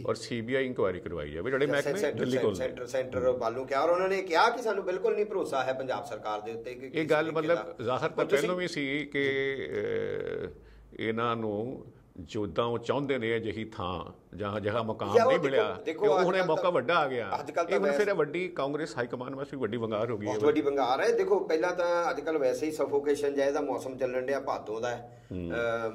ਔਰ CBI ਇਨਕੁਆਇਰੀ ਕਰਵਾਈ ਜਾਵੇ, ਜਿਹੜੇ ਮਹਿਕਮੇ ਦਿੱਲੀ ਕੋਲ ਸੈਂਟਰ ਵੱਲੋਂ ਕਿਹਾ। ਔਰ ਉਹਨਾਂ ਨੇ ਕਿਹਾ ਕਿ ਸਾਨੂੰ ਬਿਲਕੁਲ ਨਹੀਂ ਭਰੋਸਾ ਹੈ ਪੰਜਾਬ ਸਰਕਾਰ ਦੇ ਉੱਤੇ। ਇਹ ਗੱਲ ਮਤਲਬ ਜ਼ਾਹਰ ਤਾਂ ਪਹਿਲਾਂ ਵੀ ਸੀ ਕਿ ਇਹਨਾਂ ਨੂੰ ਜਿੱਦਾਂ ਉਹ ਚਾਹੁੰਦੇ ਨੇ ਅਜਿਹੀ ਥਾਂ ਜਾਂ ਜਿਹੜਾ ਮੁਕਾਮ ਜਾਂ ਉਹ ਨਹੀਂ ਮਿਲਿਆ ਦੇਖੋ ਤੇ ਉਹ ਅੱਜ ਹੁਣ ਇਹ ਕੱਲ੍ਹ ਮੌਕਾ ਤਾਂ- ਵੱਡਾ ਆ ਗਿਆ। ਅੱਜ ਕੱਲ੍ਹ ਇਹ ਤਾਂ ਹੁਣ ਫਿਰ ਵੈਸੇ- ਵੱਡੀ ਕਾਂਗਰਸ ਹਾਈ ਕਮਾਂਡ ਵਾਸਤੇ ਵੱਡੀ ਵੰਗਾਰ ਹੋ ਗਈ ਬਹੁਤ ਵੱਡੀ ਵੰਗਾਰ ਹੈ। ਦੇਖੋ ਪਹਿਲਾਂ ਤਾਂ ਅੱਜ ਕੱਲ ਵੈਸੇ ਹੀ ਸਫੋਕੇਸ਼ਨ ਜਿਹਾ ਦਾ ਮੌਸਮ ਚੱਲਣ ਡਿਆ, ਭਾਦੋਂ ਦਾ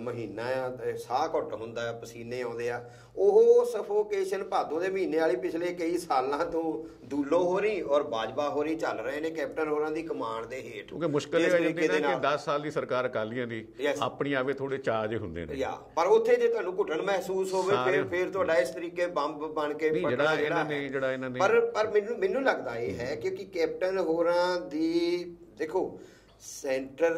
ਮਹੀਨਾ ਆ ਤੇ ਸਾਹ ਘੁੱਟ ਹੁੰਦਾ, ਪਸੀਨੇ ਆਉਂਦੇ ਆ। ਉਹ ਸਫੋਕੇਸ਼ਨ ਭਾਦੋਂ ਦੇ ਮਹੀਨੇ ਵਾਲੀ ਪਿਛਲੇ ਕਈ ਸਾਲਾਂ ਤੋਂ ਦੂਲੋ ਹੋ ਰਹੀ ਔਰ ਬਾਜਵਾ ਹੋ ਰਹੀ ਚੱਲ ਰਹੇ ਨੇ ਕੈਪਟਨ ਹੋਰਾਂ ਦੀ ਕਮਾਂਡ ਦੇ ਹੇਠ। ਕਿਉਂਕਿ ਮੁਸ਼ਕਲ ਇਹ ਹੋ ਜਾਂਦੀ ਨਾ ਕਿ 10 ਸਾਲ ਦੀ ਸਰਕਾਰ ਅਕਾਲੀਆਂ ਦੀ ਆਪਣੀ ਆਵੇ ਥੋੜੇ ਚਾਰਜ ਹੁੰਦੇ ਨੇ ਪਰ ਉੱਥੇ ਜੇ ਤੁਹਾਨੂੰ ਘੁੱਟਣ ਮਹਿਸੂਸ ਹੋਵੇ ਫਿਰ ਤੁਹਾਡਾ ਇਸ ਤਰੀਕੇ ਬੰਬ ਬਣ ਕੇ ਜਿਹੜਾ ਇਹਨਾਂ ਨੇ ਪਰ ਮੈਨੂੰ ਲੱਗਦਾ ਇਹ ਹੈ ਕਿ ਕੈਪਟਨ ਹੋਰਾਂ ਦੀ ਦੇਖੋ ਸੈਂਟਰ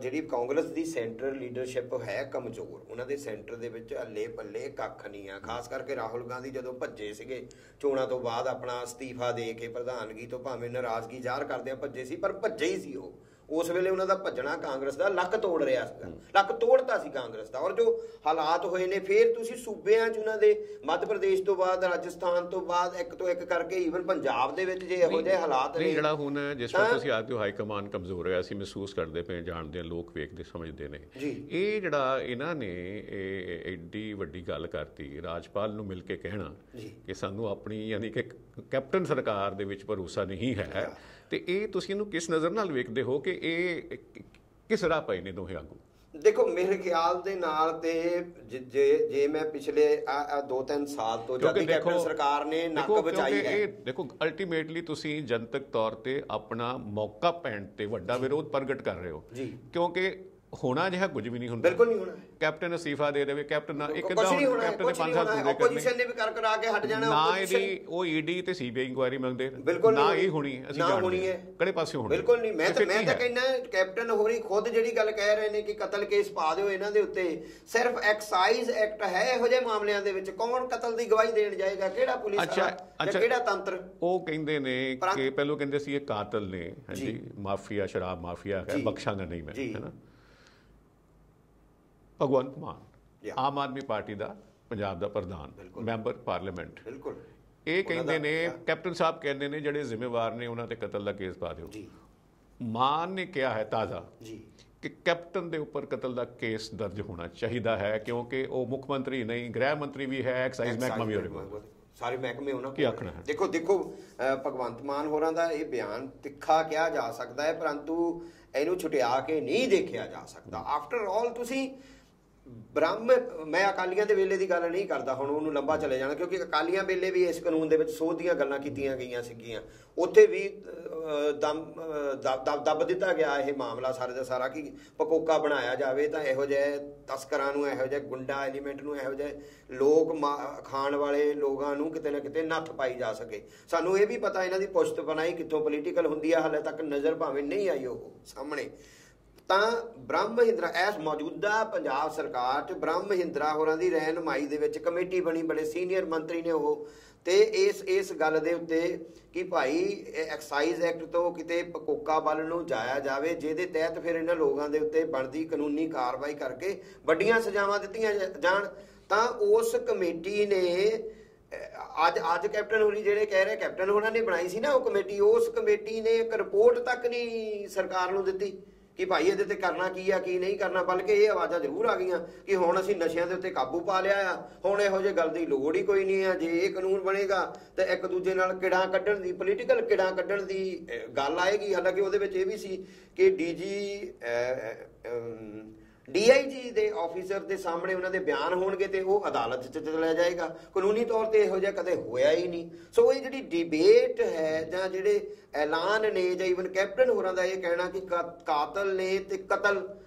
ਜਿਹੜੀ ਕਾਂਗਰਸ ਦੀ ਸੈਂਟਰ ਲੀਡਰਸ਼ਿਪ ਹੈ ਕਮਜ਼ੋਰ, ਉਹਨਾਂ ਦੇ ਸੈਂਟਰ ਦੇ ਵਿੱਚ ਅੱਲੇ ਪੱਲੇ ਕੱਖ ਨਹੀਂ ਆ। ਖਾਸ ਕਰਕੇ ਰਾਹੁਲ ਗਾਂਧੀ ਜਦੋਂ ਭੱਜੇ ਸੀਗੇ ਚੋਣਾਂ ਤੋਂ ਬਾਅਦ ਆਪਣਾ ਅਸਤੀਫਾ ਦੇ ਕੇ ਪ੍ਰਧਾਨਗੀ ਤੋਂ ਭਾਵੇਂ ਨਾਰਾਜ਼ਗੀ ਜ਼ਾਹਰ ਕਰਦਿਆਂ ਭੱਜੇ ਸੀ, ਪਰ ਭੱਜੇ ਹੀ ਸੀ ਉਹ। ਉਸ ਵੇਲੇ ਉਹਨਾਂ ਦਾ ਭੱਜਣਾ ਕਾਂਗਰਸ ਦਾ ਲੱਕ ਤੋੜ ਰਿਹਾ ਸੀਗਾ, ਲੱਕ ਤੋੜਤਾ ਸੀ ਕਾਂਗਰਸ ਦਾ। ਔਰ ਜੋ ਹਾਲਾਤ ਹੋਏ ਨੇ ਫਿਰ ਤੁਸੀਂ ਸੂਬਿਆਂ 'ਚ ਉਹਨਾਂ ਦੇ ਮੱਧ ਪ੍ਰਦੇਸ਼ ਤੋਂ ਬਾਅਦ ਰਾਜਸਥਾਨ ਤੋਂ ਬਾਅਦ ਇੱਕ ਤੋਂ ਇੱਕ ਕਰਕੇ ਈਵਨ ਪੰਜਾਬ ਦੇ ਵਿੱਚ ਜੇ ਇਹੋ ਜਿਹੇ ਹਾਲਾਤ ਨੇ ਜਿਹੜਾ ਹੁਣ ਜਿਸ ਤਰ੍ਹਾਂ ਤੁਸੀਂ ਆਖਦੇ ਹੋ ਹਾਈ ਕਮਾਂਡ ਕਮਜ਼ੋਰ ਹੋਇਆ, ਅਸੀਂ ਮਹਿਸੂਸ ਕਰਦੇ ਪਏ, ਜਾਣਦੇ ਹਾਂ, ਲੋਕ ਵੇਖਦੇ ਸਮਝਦੇ ਨੇ। ਇਹ ਜਿਹੜਾ ਇਹਨਾਂ ਨੇ ਇਹ ਐਡੀ ਵੱਡੀ ਗੱਲ ਕਰਤੀ ਰਾਜਪਾਲ ਨੂੰ ਮਿਲ ਕੇ ਕਹਿਣਾ ਕਿ ਸਾਨੂੰ ਆਪਣੀ ਯਾਨੀ ਕਿ ਕੈਪਟਨ ਸਰਕਾਰ ਦੇ ਵਿੱਚ ਭਰੋਸਾ ਨਹੀਂ ਹੈ, ਤੇ ਇਹ ਤੁਸੀਂ ਇਹਨੂੰ ਕਿਸ ਨਜ਼ਰ ਨਾਲ ਵੇਖਦੇ ਹੋ ਕਿ ਇਹ ਕਿਸ ਰਾਹ ਪਏ ਨੇ ਦੋਹੇ ਆਗੂ? ਦੇਖੋ ਮੇਰੇ ਖਿਆਲ ਦੇ ਨਾਲ ਤੇ ਜੇ ਮੈਂ ਪਿਛਲੇ 2-3 ਸਾਲ ਤੋਂ ਜਦ ਦੀ ਕੈਪਟਨ ਸਰਕਾਰ ਨੇ ਨੱਕ ਬਚਾਈ ਹੈ, ਇਹ ਦੇਖੋ ਅਲਟੀਮੇਟਲੀ ਤੁਸੀਂ ਜਨਤਕ ਤੌਰ ਤੇ ਆਪਣਾ ਮੌਕਾ ਪੈਣ ਤੇ ਵੱਡਾ ਵਿਰੋਧ ਪ੍ਰਗਟ ਕਰ ਰਹੇ ਹੋ, ਕਿਉਂਕਿ ਹੋਣਾ ਜਿਹਾ ਕੁਝ ਵੀ ਨਹੀਂ ਹੁੰਦਾ। ਬਿਲਕੁਲ ਨਹੀਂ ਹੋਣਾ। ਕੈਪਟਨ ਅਸਤੀਫਾ ਦੇ ਦੇਵੇ, ਕੈਪਟਨ ਨਾਲ ਇੱਕ ਕੈਪਟਨ ਨੇ 5 ਸਾਲ ਪੂਰੇ ਆਪੋਜੀਸ਼ਨ ਨੇ ਵੀ ਕਰਾ ਕੇ ਹਟ ਜਾਣਾ। ਨਾ ਇਹਦੀ ਉਹ ਈਡੀ ਤੇ ਸੀਬੀਆਈ ਇਨਕੁਆਇਰੀ ਮੰਗਦੇ ਨਾ ਇਹ ਹੋਣੀ, ਅਸੀਂ ਜਾਣਦੇ ਕਿਹੜੇ ਪਾਸੇ ਹੋਣੀ। ਬਿਲਕੁਲ ਨਹੀਂ। ਮੈਂ ਤਾਂ ਕਹਿੰਦਾ ਕੈਪਟਨ ਹੋਰੀ ਖੁਦ ਜਿਹੜੀ ਗੱਲ ਕਹਿ ਰਹੇ ਨੇ ਕਿ ਕਤਲ ਕੇਸ ਪਾ ਦਿਓ ਇਹਨਾਂ ਦੇ ਉੱਤੇ, ਸਿਰਫ ਐਕਸਾਈਜ਼ ਐਕਟ ਹੈ ਇਹੋ ਜਿਹੇ ਮਾਮਲਿਆਂ ਦੇ ਵਿੱਚ। ਕੌਣ ਕਤਲ ਦੀ ਗਵਾਹੀ ਦੇਣ ਜਾਏਗਾ? ਕਿਹੜਾ ਪੁਲਿਸ ਵਾਲਾ, ਕਿਹੜਾ ਤੰਤਰ? ਉਹ ਕਹਿੰਦੇ ਨੇ ਕਿ ਪਹਿਲੋਂ ਕਹਿੰਦੇ ਸੀ ਇਹ ਕਾਤਲ ਨੇ, ਹਾਂਜੀ ਮਾਫੀਆ, ਸ਼ਰਾਬ ਮਾਫੀਆ ਹੈ, ਬਖਸ਼ਾਂਗਾ ਨਹੀਂ ਮੈਂ, ਹੈ ਨਾ। ਭਗਵੰਤ ਮਾਨ ਆਮ ਆਦਮੀ ਪਾਰਟੀ ਦਾ ਪੰਜਾਬ ਦਾ ਪ੍ਰਧਾਨ, ਮੈਂਬਰ ਪਾਰਲੀਮੈਂਟ, ਇਹ ਕਹਿੰਦੇ ਨੇ, ਕੈਪਟਨ ਸਾਹਿਬ ਕਹਿੰਦੇ ਨੇ ਜਿਹੜੇ ਜ਼ਿੰਮੇਵਾਰ ਨੇ ਉਹਨਾਂ ਤੇ ਕਤਲ ਦਾ ਕੇਸ ਪਾ ਦਿਓ। ਮਾਨ ਨੇ ਕਿਹਾ ਹੈ ਤਾਜ਼ਾ ਕਿ ਕੈਪਟਨ ਦੇ ਉੱਪਰ ਕਤਲ ਦਾ ਕੇਸ ਦਰਜ ਹੋਣਾ ਚਾਹੀਦਾ ਹੈ, ਕਿਉਂਕਿ ਉਹ ਮੁੱਖ ਮੰਤਰੀ ਨਹੀਂ, ਗ੍ਰਹਿ ਮੰਤਰੀ ਵੀ ਹੈ, ਐਕਸਾਈਜ਼ ਮਹਿਕਮਾ ਵੀ ਉਹਦੇ ਕੋਲ, ਸਾਰੇ ਮਹਿਕਮੇ ਉਹਨਾਂ ਕੀ ਆਖਣਾ ਹੈ। ਦੇਖੋ ਭਗਵੰਤ ਮਾਨ ਹੋਰਾਂ ਦਾ ਇਹ ਬਿਆਨ ਤਿੱਖਾ ਕਿਹਾ ਜਾ ਸਕਦਾ ਹੈ, ਪਰੰਤੂ ਇਹਨੂੰ ਛੁਟਿਆ ਕੇ ਨਹੀਂ ਦੇਖਿਆ ਜਾ ਸਕਦਾ। ਆਫਟਰ ਆਲ ਤੁਸੀਂ ਮੈਂ ਅਕਾਲੀਆਂ ਦੇ ਵੇਲੇ ਦੀ ਗੱਲ ਨਹੀਂ ਕਰਦਾ, ਹੁਣ ਉਹਨੂੰ ਲੰਬਾ ਚਲੇ ਜਾਣਾ, ਕਿਉਂਕਿ ਅਕਾਲੀਆਂ ਵੇਲੇ ਵੀ ਇਸ ਕਾਨੂੰਨ ਦੇ ਵਿੱਚ ਸੋਧ ਦੀਆਂ ਗੱਲਾਂ ਕੀਤੀਆਂ ਗਈਆਂ ਸੀਗੀਆਂ। ਉੱਥੇ ਵੀ ਦੱਬ ਦਿੱਤਾ ਗਿਆ ਇਹ ਮਾਮਲਾ ਸਾਰੇ ਦਾ ਸਾਰਾ ਕਿ ਪਕੋਕਾ ਬਣਾਇਆ ਜਾਵੇ ਤਾਂ ਇਹੋ ਜਿਹੇ ਤਸਕਰਾਂ ਨੂੰ, ਇਹੋ ਜਿਹੇ ਗੁੰਡਾ ਐਲੀਮੈਂਟ ਨੂੰ, ਇਹੋ ਜਿਹੇ ਲੋਕ ਖਾਣ ਵਾਲੇ ਲੋਕਾਂ ਨੂੰ ਕਿਤੇ ਨਾ ਕਿਤੇ ਨੱਥ ਪਾਈ ਜਾ ਸਕੇ। ਸਾਨੂੰ ਇਹ ਵੀ ਪਤਾ ਇਹਨਾਂ ਦੀ ਪੁਸ਼ਤ ਬਣਾਈ ਕਿੱਥੋਂ ਪੋਲੀਟੀਕਲ ਹੁੰਦੀ ਆ, ਹਾਲੇ ਤੱਕ ਨਜ਼ਰ ਭਾਵੇਂ ਨਹੀਂ ਆਈ ਉਹ ਸਾਹਮਣੇ। ਤਾਂ ਬ੍ਰਹਮ ਮਹਿੰਦਰਾ ਇਸ ਮੌਜੂਦਾ ਪੰਜਾਬ ਸਰਕਾਰ 'ਚ ਬ੍ਰਹਮ ਮਹਿੰਦਰਾ ਹੋਰਾਂ ਦੀ ਰਹਿਨੁਮਾਈ ਦੇ ਵਿੱਚ ਕਮੇਟੀ ਬਣੀ, ਬੜੇ ਸੀਨੀਅਰ ਮੰਤਰੀ ਨੇ ਉਹ, ਤੇ ਇਸ ਗੱਲ ਦੇ ਉੱਤੇ ਕਿ ਭਾਈ ਐਕਸਾਈਜ਼ ਐਕਟ ਤੋਂ ਕਿਤੇ ਪਕੋਕਾ ਵੱਲ ਨੂੰ ਜਾਇਆ ਜਾਵੇ, ਜਿਹਦੇ ਤਹਿਤ ਫਿਰ ਇਹਨਾਂ ਲੋਕਾਂ ਦੇ ਉੱਤੇ ਬਣਦੀ ਕਾਨੂੰਨੀ ਕਾਰਵਾਈ ਕਰਕੇ ਵੱਡੀਆਂ ਸਜ਼ਾਵਾਂ ਦਿੱਤੀਆਂ ਜਾਣ। ਤਾਂ ਉਸ ਕਮੇਟੀ ਨੇ ਅੱਜ ਕੈਪਟਨ ਹੋਰੀ ਜਿਹੜੇ ਕਹਿ ਰਹੇ ਕੈਪਟਨ ਹੋਰਾਂ ਨੇ ਬਣਾਈ ਸੀ ਨਾ ਉਹ ਕਮੇਟੀ, ਉਸ ਕਮੇਟੀ ਨੇ ਇੱਕ ਰਿਪੋਰਟ ਤੱਕ ਨਹੀਂ ਸਰਕਾਰ ਨੂੰ ਦਿੱਤੀ ਕਿ ਭਾਈ ਇਹਦੇ ਤੇ ਕਰਨਾ ਕੀ ਆ, ਕੀ ਨਹੀਂ ਕਰਨਾ। ਬਲਕਿ ਇਹ ਆਵਾਜ਼ਾਂ ਜ਼ਰੂਰ ਆ ਗਈਆਂ ਕਿ ਹੁਣ ਅਸੀਂ ਨਸ਼ਿਆਂ ਦੇ ਉੱਤੇ ਕਾਬੂ ਪਾ ਲਿਆ ਆ, ਹੁਣ ਇਹੋ ਜਿਹੀ ਗੱਲ ਦੀ ਲੋੜ ਹੀ ਕੋਈ ਨਹੀਂ ਆ। ਜੇ ਇਹ ਕਾਨੂੰਨ ਬਣੇਗਾ ਤਾਂ ਇੱਕ ਦੂਜੇ ਨਾਲ ਕਿੜਾਂ ਕੱਢਣ ਦੀ, ਪੋਲੀਟੀਕਲ ਕਿੜਾਂ ਕੱਢਣ ਦੀ ਗੱਲ ਆਏਗੀ। ਹਾਲਾਂਕਿ ਉਹਦੇ ਵਿੱਚ ਇਹ ਵੀ ਸੀ ਕਿ DIG ਦੇ ਆਫੀਸਰ ਦੇ ਸਾਹਮਣੇ ਉਹਨਾਂ ਦੇ ਬਿਆਨ ਹੋਣਗੇ ਤੇ ਉਹ ਅਦਾਲਤ 'ਚ ਚਲਾ ਜਾਏਗਾ। ਕਾਨੂੰਨੀ ਤੌਰ ਤੇ ਇਹੋ ਜਿਹਾ ਕਦੇ ਹੋਇਆ ਹੀ ਨਹੀਂ। ਸੋ ਇਹ ਜਿਹੜੀ ਡਿਬੇਟ ਹੈ ਜਾਂ ਜਿਹੜੇ ਐਲਾਨ ਨੇ ਜਾਂ ਈਵਨ ਕੈਪਟਨ ਹੋਰਾਂ ਦਾ ਇਹ ਕਹਿਣਾ ਕਿ ਕਾਤਲ ਨੇ ਤੇ ਕਤਲ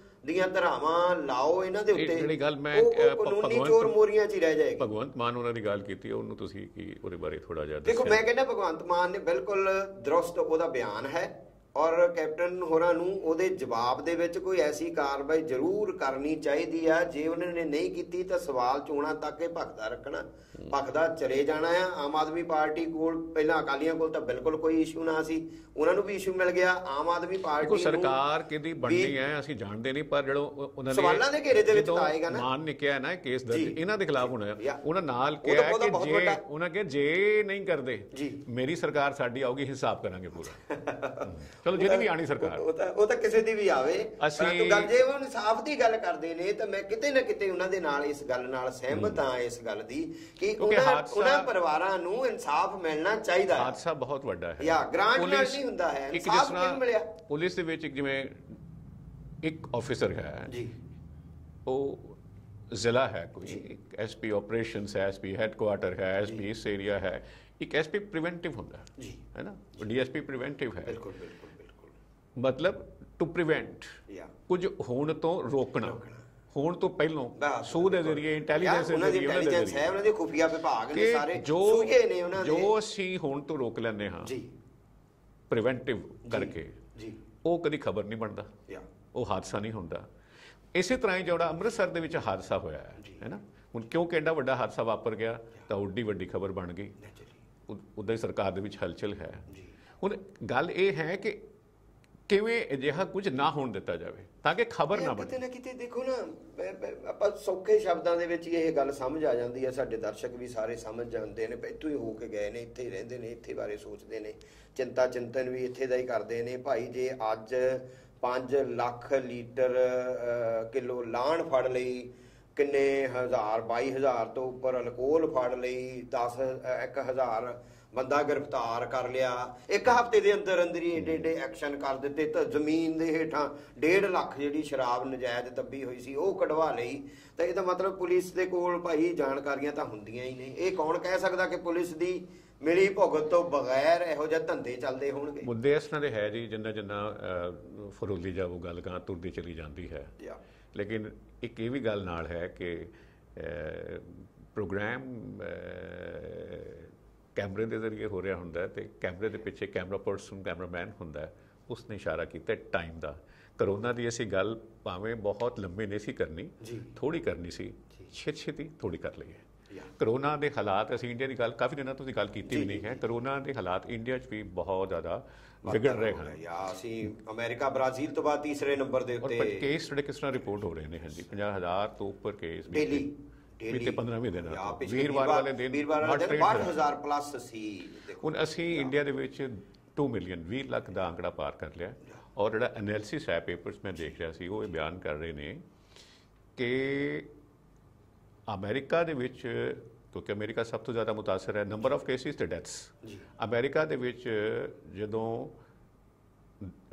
ਦੀਆਂ ਧਾਰਾਵਾਂ ਲਾਓ ਇਹਨਾਂ ਦੇ ਉੱਤੇ, ਜਿਹੜੀ ਗੱਲ ਮੈਂ ਕਾਨੂੰਨੀ ਚੋਰ ਮੋਰੀਆਂ 'ਚ ਹੀ ਰਹਿ ਜਾਏਗੀ। ਭਗਵੰਤ ਮਾਨ ਉਹਨਾਂ ਦੀ ਗੱਲ ਕੀਤੀ, ਉਹਨੂੰ ਤੁਸੀਂ ਕੀ ਉਹਦੇ ਬਾਰੇ ਥੋੜਾ ਜਿਹਾ ਦੇਖੋ, ਮੈਂ ਕਹਿੰਦਾ ਭਗਵੰਤ ਮਾਨ ਨੇ ਬਿਲਕੁਲ ਦਰੁਸਤ ਉਹਦਾ ਬਿਆਨ ਹੈ ਔਰ ਕੈਪਟਨ ਹੋਰਾਂ ਨੂੰ ਉਹਦੇ ਜਵਾਬ ਦੇ ਵਿੱਚ ਕੋਈ ਐਸੀ ਕਾਰਵਾਈ ਜ਼ਰੂਰ ਕਰਨੀ ਚਾਹੀਦੀ ਆ। ਜੇ ਉਹਨਾਂ ਨੇ ਨਹੀਂ ਕੀਤੀ ਤਾਂ ਸਵਾਲ ਚੋਣਾਂ ਤੱਕ ਇਹ ਭਖਦਾ ਰੱਖਣਾ, ਭਖਦਾ ਚਲੇ ਜਾਣਾ ਆ। ਆਮ ਆਦਮੀ ਪਾਰਟੀ ਕੋਲ ਪਹਿਲਾਂ ਅਕਾਲੀਆਂ ਕੋਲ ਤਾਂ ਬਿਲਕੁਲ ਕੋਈ ਇਸ਼ੂ ਨਾ ਸੀ, ਉਹਨਾਂ ਨੂੰ ਵੀ ਇਸ਼ੂ ਮਿਲ ਗਿਆ। ਆਮ ਆਦਮੀ ਪਾਰਟੀ ਨੂੰ ਸਰਕਾਰ ਕਿਹਦੀ ਬਣਨੀ ਹੈ ਅਸੀਂ ਜਾਣਦੇ ਨਹੀਂ, ਪਰ ਜਦੋਂ ਉਹਨਾਂ ਨੇ ਸਵਾਲਾਂ ਦੇ ਘੇਰੇ ਦੇ ਵਿੱਚ ਆਏਗਾ ਨਾ, ਮਾਨ ਨੇ ਕਿਹਾ ਨਾ ਕੇਸ ਦਰਜ ਇਹਨਾਂ ਦੇ ਖਿਲਾਫ ਹੋਣਾ, ਉਹਨਾਂ ਨਾਲ ਕਿਹਾ ਕਿ ਜੇ ਉਹਨਾਂ ਕਿ ਜੇ ਨਹੀਂ ਕਰਦੇ ਮੇਰੀ ਸਰਕਾਰ ਸਾਡੀ ਆਊਗੀ, ਹਿਸਾਬ ਕਰਾਂਗੇ ਪੂਰਾ। ਚਲੋ ਜਿਹਦੀ ਵੀ ਆਣੀ ਸਰਕਾਰ, ਉਹ ਤਾਂ ਕਿਸੇ ਦੀ ਵੀ ਆਵੇ। ਅਸੀਂ ਗੱਲ ਜੇ ਉਹ ਇਨਸਾਫ ਦੀ ਗੱਲ ਕਰਦੇ ਨੇ ਤਾਂ ਮੈਂ ਕਿਤੇ ਨਾ ਕਿਤੇ ਉਹਨਾਂ ਦੇ ਨਾਲ ਇਸ ਗੱਲ ਨਾਲ ਸਹਿਮਤ ਹਾਂ, ਇਸ ਗੱਲ ਦੀ ਕਿ ਉਹਨਾਂ ਪਰਿਵਾਰਾਂ ਨੂੰ ਇਨਸਾਫ ਮਿਲਣਾ ਚਾਹੀਦਾ ਹੈ। ਹਾਦਸਾ ਬਹੁਤ ਵੱਡਾ ਹੈ, ਜਾਂ ਗ੍ਰਾਂਟ ਨਾਲ ਨਹੀਂ ਹੁੰਦਾ ਹੈ, ਇਨਸਾਫ ਕਿਉਂ ਮਿਲਿਆ? ਪੁਲਿਸ ਦੇ ਵਿੱਚ ਜਿਵੇਂ ਇੱਕ ਆਫਿਸਰ ਹੈ ਜੀ, ਉਹ ਜ਼ਿਲ੍ਹਾ ਹੈ, ਕੋਈ ਐਸਪੀ ਆਪਰੇਸ਼ਨਸ ਹੈ, ਐਸਪੀ ਹੈਡਕੁਆਟਰ ਹੈ, ਐਸਪੀ ਇਸ ਏਰੀਆ ਹੈ, ਇੱਕ ਐਸਪੀ ਪ੍ਰੀਵੈਂਟਿਵ ਹੁੰਦਾ ਹੈ ਨਾ, ਡੀਐਸਪੀ ਪ੍ਰੀਵੈਂਟਿਵ ਹੈ। ਬਿਲਕੁਲ ਬਿਲਕੁਲ ਬਿਲਕੁਲ, ਮਤਲਬ ਟੂ ਪ੍ਰੀਵੈਂਟ, ਕੁਝ ਹੋਣ ਤੋਂ ਰੋਕਣਾ, ਹੋਣ ਤੋਂ ਪਹਿਲਾਂ ਸੂਹ ਦੇ ਜ਼ਰੀਏ, ਇੰਟੈਲੀਜੈਂਸ ਦੇ ਜ਼ਰੀਏ, ਉਹਨਾਂ ਦੇ ਖੁਫੀਆ ਵਿਭਾਗ ਨੇ ਸਾਰੇ ਸੂਝੇ ਨੇ ਉਹਨਾਂ ਦੇ, ਜੋ ਅਸੀਂ ਹੋਣ ਤੋਂ ਰੋਕ ਲੈਂਦੇ ਹਾਂ ਜੀ ਪ੍ਰੀਵੈਂਟਿਵ ਕਰਕੇ, ਉਹ ਕਦੀ ਖਬਰ ਨਹੀਂ ਬਣਦਾ, ਉਹ ਹਾਦਸਾ ਨਹੀਂ ਹੁੰਦਾ। ਇਸੇ ਤਰ੍ਹਾਂ ਹੀ ਜਿਹੜਾ ਅੰਮ੍ਰਿਤਸਰ ਦੇ ਵਿੱਚ ਹਾਦਸਾ ਹੋਇਆ ਹੈ ਨਾ, ਹੁਣ ਕਿਉਂਕਿ ਐਡਾ ਵੱਡਾ ਹਾਦਸਾ ਵਾਪਰ ਗਿਆ ਤਾਂ ਉੱਡੀ ਵੱਡੀ ਖਬਰ ਬਣ ਗਈ, ਉੱਦਾਂ ਹੀ ਸਰਕਾਰ ਦੇ ਵਿੱਚ ਹਲਚਲ ਹੈ। ਹੁਣ ਗੱਲ ਇਹ ਹੈ ਕਿ ਕਿਵੇਂ ਅਜਿਹਾ ਕੁਝ ਨਾ ਹੋਣ ਦਿੱਤਾ ਜਾਵੇ ਤਾਂ ਕਿ ਖਬਰ ਨਾ ਬਣੇ। ਕਿਤੇ ਨਾ ਕਿਤੇ ਦੇਖੋ ਨਾ, ਆਪਾਂ ਸੌਖੇ ਸ਼ਬਦਾਂ ਦੇ ਵਿੱਚ ਇਹ ਗੱਲ ਸਮਝ ਆ ਜਾਂਦੀ ਹੈ, ਸਾਡੇ ਦਰਸ਼ਕ ਵੀ ਸਾਰੇ ਸਮਝ ਜਾਂਦੇ ਨੇ, ਇੱਥੋਂ ਹੀ ਹੋ ਕੇ ਗਏ ਨੇ, ਇੱਥੇ ਹੀ ਰਹਿੰਦੇ ਨੇ, ਇੱਥੇ ਬਾਰੇ ਸੋਚਦੇ ਨੇ, ਚਿੰਤਨ ਵੀ ਇੱਥੇ ਦਾ ਹੀ ਕਰਦੇ ਨੇ। ਭਾਈ ਜੇ ਅੱਜ 5 ਲੱਖ ਲੀਟਰ ਕਿਲੋ ਲਾਣ ਫੜ ਲਈ, ਕਿੰਨੇ ਹਜ਼ਾਰ, 22,000 ਤੋਂ ਉੱਪਰ ਅਲਕੋਹਲ ਫੜ ਲਈ, 1,000 ਬੰਦਾ ਗ੍ਰਿਫਤਾਰ ਕਰ ਲਿਆ, ਇੱਕ ਹਫ਼ਤੇ ਦੇ ਅੰਦਰ ਅੰਦਰ ਹੀ ਏਡੇ ਏਡੇ ਐਕਸ਼ਨ ਕਰ ਦਿੱਤੇ। ਤਾਂ ਜ਼ਮੀਨ ਦੇ ਹੇਠਾਂ 1.5 ਲੱਖ ਜਿਹੜੀ ਸ਼ਰਾਬ ਨਜਾਇਜ਼ ਦੱਬੀ ਹੋਈ ਸੀ ਉਹ ਕਢਵਾ ਲਈ। ਤਾਂ ਇਹਦਾ ਮਤਲਬ ਪੁਲਿਸ ਦੇ ਕੋਲ ਭਾਈ ਜਾਣਕਾਰੀਆਂ ਤਾਂ ਹੁੰਦੀਆਂ ਹੀ ਨੇ। ਇਹ ਕੌਣ ਕਹਿ ਸਕਦਾ ਕਿ ਪੁਲਿਸ ਦੀ ਮਿਲੀ ਭੁਗਤ ਤੋਂ ਬਗੈਰ ਇਹੋ ਜਿਹੇ ਧੰਦੇ ਚੱਲਦੇ ਹੋਣਗੇ? ਮੁੱਦੇ ਇਸ ਤਰ੍ਹਾਂ ਦੇ ਹੈ ਜੀ, ਜਿੰਨਾ ਫਰੋਲੀ ਜਾਊ ਗੱਲ ਗਾਂ ਤੁਰਦੀ ਚਲੀ ਜਾਂਦੀ ਹੈ। ਲੇਕਿਨ ਇੱਕ ਇਹ ਵੀ ਗੱਲ ਨਾਲ ਹੈ ਕਿ ਪ੍ਰੋਗਰਾਮ ਕੈਮਰੇ ਦੇ ਜ਼ਰੀਏ ਹੋ ਰਿਹਾ ਹੁੰਦਾ ਤੇ ਕੈਮਰੇ ਦੇ ਪਿੱਛੇ ਕੈਮਰਾ ਪਰਸਨ, ਕੈਮਰਾਮੈਨ ਹੁੰਦਾ, ਉਸਨੇ ਇਸ਼ਾਰਾ ਕੀਤਾ ਟਾਈਮ ਦਾ। ਕਰੋਨਾ ਦੀ ਅਸੀਂ ਗੱਲ ਭਾਵੇਂ ਬਹੁਤ ਲੰਬੀ ਨਹੀਂ ਸੀ ਕਰਨੀ, ਥੋੜੀ ਕਰਨੀ ਸੀ, ਛੇਤੀ ਥੋੜੀ ਕਰ ਲਈਏ। ਕਰੋਨਾ ਦੇ ਹਾਲਾਤ, ਅਸੀਂ ਇੰਡੀਆ ਦੀ ਗੱਲ ਕਾਫੀ ਦਿਨਾਂ ਤੋਂ ਗੱਲ ਕੀਤੀ ਵੀ ਨਹੀਂ ਹੈ, ਕਰੋਨਾ ਦੇ ਹਾਲਾਤ ਇੰਡੀਆ 'ਚ ਵੀ ਬਹੁਤ ਜ਼ਿਆਦਾ ਵਿਗੜ ਰਹੇ ਹਨ। ਅਸੀਂ ਅਮਰੀਕਾ, ਬ੍ਰਾਜ਼ੀਲ ਤੋਂ ਬਾਅਦ ਤੀਸਰੇ ਨੰਬਰ ਦੇ ਉੱਤੇ ਕੇਸ ਜਿਹੜੇ ਕਿਸ ਤਰ੍ਹਾਂ ਰਿਪੋਰਟ ਹੋ ਰਹੇ ਨੇ। ਹਾਂਜੀ, 50,000 ਤੋਂ ਉੱਪਰ ਕੇਸ ਡੇਲੀ ਬੀਤੇ 15 ਦਿਨਾਂ ਤੋਂ, ਵੀਰਵਾਰ ਵਾਲੇ ਦਿਨ 62,000 ਪਲੱਸ ਸੀ। ਹੁਣ ਅਸੀਂ ਇੰਡੀਆ ਦੇ ਵਿੱਚ 2 ਮਿਲੀਅਨ 20 ਲੱਖ ਦਾ ਅੰਕੜਾ ਪਾਰ ਕਰ ਲਿਆ। ਔਰ ਜਿਹੜਾ ਐਨਾਲਿਸਿਸ ਹੈ, ਪੇਪਰਸ ਮੈਂ ਦੇਖ ਰਿਹਾ ਸੀ, ਉਹ ਇਹ ਬਿਆਨ ਕਰ ਰਹੇ ਨੇ ਕਿ ਅਮਰੀਕਾ ਦੇ ਵਿੱਚ, ਕਿਉਂਕਿ ਅਮਰੀਕਾ ਸਭ ਤੋਂ ਜ਼ਿਆਦਾ ਮੁਤਾਸਰ ਹੈ, ਨੰਬਰ ਆਫ ਕੇਸਿਸ ਤੇ ਡੈਥਸ, ਅਮਰੀਕਾ ਦੇ ਵਿੱਚ ਜਦੋਂ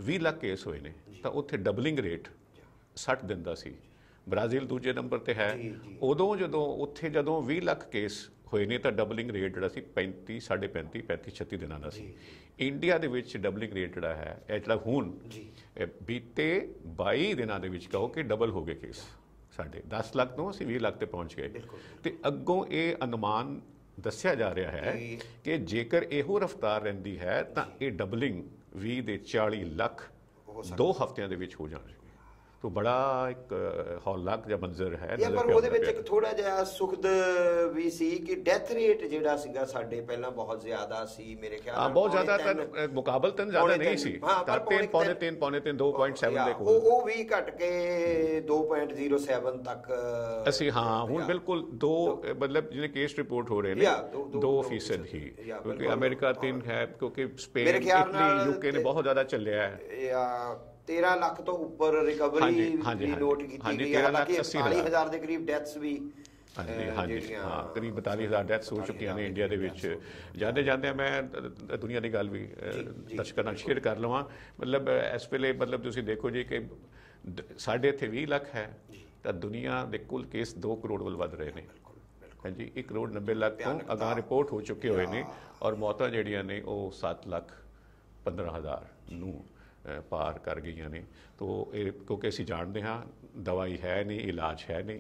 20 ਲੱਖ ਕੇਸ ਹੋਏ ਨੇ ਤਾਂ ਉੱਥੇ ਡਬਲਿੰਗ ਰੇਟ 60 ਦਿਨ ਦਾ ਸੀ। ਬ੍ਰਾਜ਼ੀਲ ਦੂਜੇ ਨੰਬਰ ਤੇ ਹੈ। ਉਦੋਂ ਜਦੋਂ 20 ਲੱਖ ਕੇਸ ਹੋਏ ਨੇ ਤਾਂ ਡਬਲਿੰਗ ਰੇਟ ਜਿਹੜਾ ਸੀ 35-36 ਦਿਨਾਂ ਦਾ ਸੀ। ਇੰਡੀਆ ਦੇ ਵਿੱਚ ਡਬਲਿੰਗ ਰੇਟ ਜਿਹੜਾ ਹੈ, ਇਹ ਜਿਹੜਾ ਹੁਣ ਬੀਤੇ 22 ਦਿਨਾਂ ਦੇ ਵਿੱਚ ਕਹੋ ਕਿ ਡਬਲ ਹੋ ਗਏ ਕੇਸ ਸਾਡੇ, 10 ਲੱਖ ਤੋਂ ਅਸੀਂ 20 ਲੱਖ ਤੇ ਪਹੁੰਚ ਗਏ। ਤੇ ਅੱਗੋਂ ਇਹ ਅਨੁਮਾਨ ਦੱਸਿਆ ਜਾ ਰਿਹਾ ਹੈ ਕਿ ਜੇਕਰ ਇਹੋ ਰਫ਼ਤਾਰ ਰਹਿੰਦੀ ਹੈ ਤਾਂ ਇਹ ਡਬਲਿੰਗ 20 ਦੇ 40 ਲੱਖ 2 ਹਫ਼ਤਿਆਂ ਦੇ ਵਿੱਚ ਹੋ ਜਾਣਗੇ। तो बड़ा एक हौलनाक जिहा मंजर है। पर ਉਹਦੇ ਵਿੱਚ ਇੱਕ ਥੋੜਾ ਜਿਹਾ ਸੁਖਦ ਵੀ ਸੀ ਕਿ ਡੈਥ ਰੇਟ ਜਿਹੜਾ ਸੀਗਾ ਸਾਡੇ ਪਹਿਲਾਂ ਬਹੁਤ ਜ਼ਿਆਦਾ ਸੀ, ਮੇਰੇ ਖਿਆਲ ਨਾਲ ਬਹੁਤ ਜ਼ਿਆਦਾ, ਤਾਂ ਮੁਕਾਬਲਤਨ ਜ਼ਿਆਦਾ ਨਹੀਂ ਸੀ, ਤਾਂ 3 ਪੌਣੇ 3 2.7 ਦੇ ਕੋਲ, ਉਹ ਵੀ ਘਟ ਕੇ 2.07 ਤੱਕ ਅਸੀਂ। ਹਾਂ, ਹੁਣ ਬਿਲਕੁਲ 2, ਮਤਲਬ ਜਿਹਨੇ ਕੇਸ ਰਿਪੋਰਟ ਹੋ ਰਹੇ ਨੇ 2% ਹੀ, ਕਿਉਂਕਿ ਅਮਰੀਕਾ 3 ਹੈ, ਕਿਉਂਕਿ ਸਪੇਨ, ਇਟਲੀ, ਯੂਕੇ ਨੇ ਬਹੁਤ ਜ਼ਿਆਦਾ ਚੱਲਿਆ ਹੈ। 13 ਲੱਖ ਤੋਂ ਉੱਪਰ ਰਿਕਵਰੀ ਵੀ ਨੋਟ ਕੀਤੀ ਗਈ ਹੈ, ਹਾਲਾਂਕਿ 40,000 ਦੇ ਕਰੀਬ ਡੈਥਸ ਵੀ, ਹਾਂਜੀ ਹਾਂ, ਕਰੀਬ 42,000 ਡੈਥਸ ਹੋ ਚੁੱਕੀਆਂ ਨੇ ਇੰਡੀਆ ਦੇ ਵਿੱਚ। ਜਾਂਦੇ ਮੈਂ ਦੁਨੀਆ ਦੀ ਗੱਲ ਵੀ ਦਰਸ਼ਕਾਂ ਨਾਲ ਸ਼ੇਅਰ ਕਰ ਲਵਾਂ। ਮਤਲਬ ਇਸ ਵੇਲੇ, ਮਤਲਬ ਤੁਸੀਂ ਦੇਖੋ ਜੀ ਕਿ ਸਾਡੇ ਇੱਥੇ 20 ਲੱਖ ਹੈ ਤਾਂ ਦੁਨੀਆ ਦੇ ਕੁੱਲ ਕੇਸ 2 ਕਰੋੜ ਵੱਲ ਵੱਧ ਰਹੇ ਨੇ। ਹਾਂਜੀ, 1 ਕਰੋੜ 90 ਲੱਖ ਤੋਂ ਅਗਾਂਹ ਰਿਪੋਰਟ ਹੋ ਚੁੱਕੇ ਹੋਏ ਨੇ, ਔਰ ਮੌਤਾਂ ਜਿਹੜੀਆਂ ਨੇ ਉਹ 7,15,000 ਨੂੰ ਪਾਰ ਕਰ ਗਈਆਂ ਨੇ। ਤੋ ਇਹ ਕਿਉਂਕਿ ਅਸੀਂ ਜਾਣਦੇ ਹਾਂ ਦਵਾਈ ਹੈ ਨਹੀਂ, ਇਲਾਜ ਹੈ ਨਹੀਂ,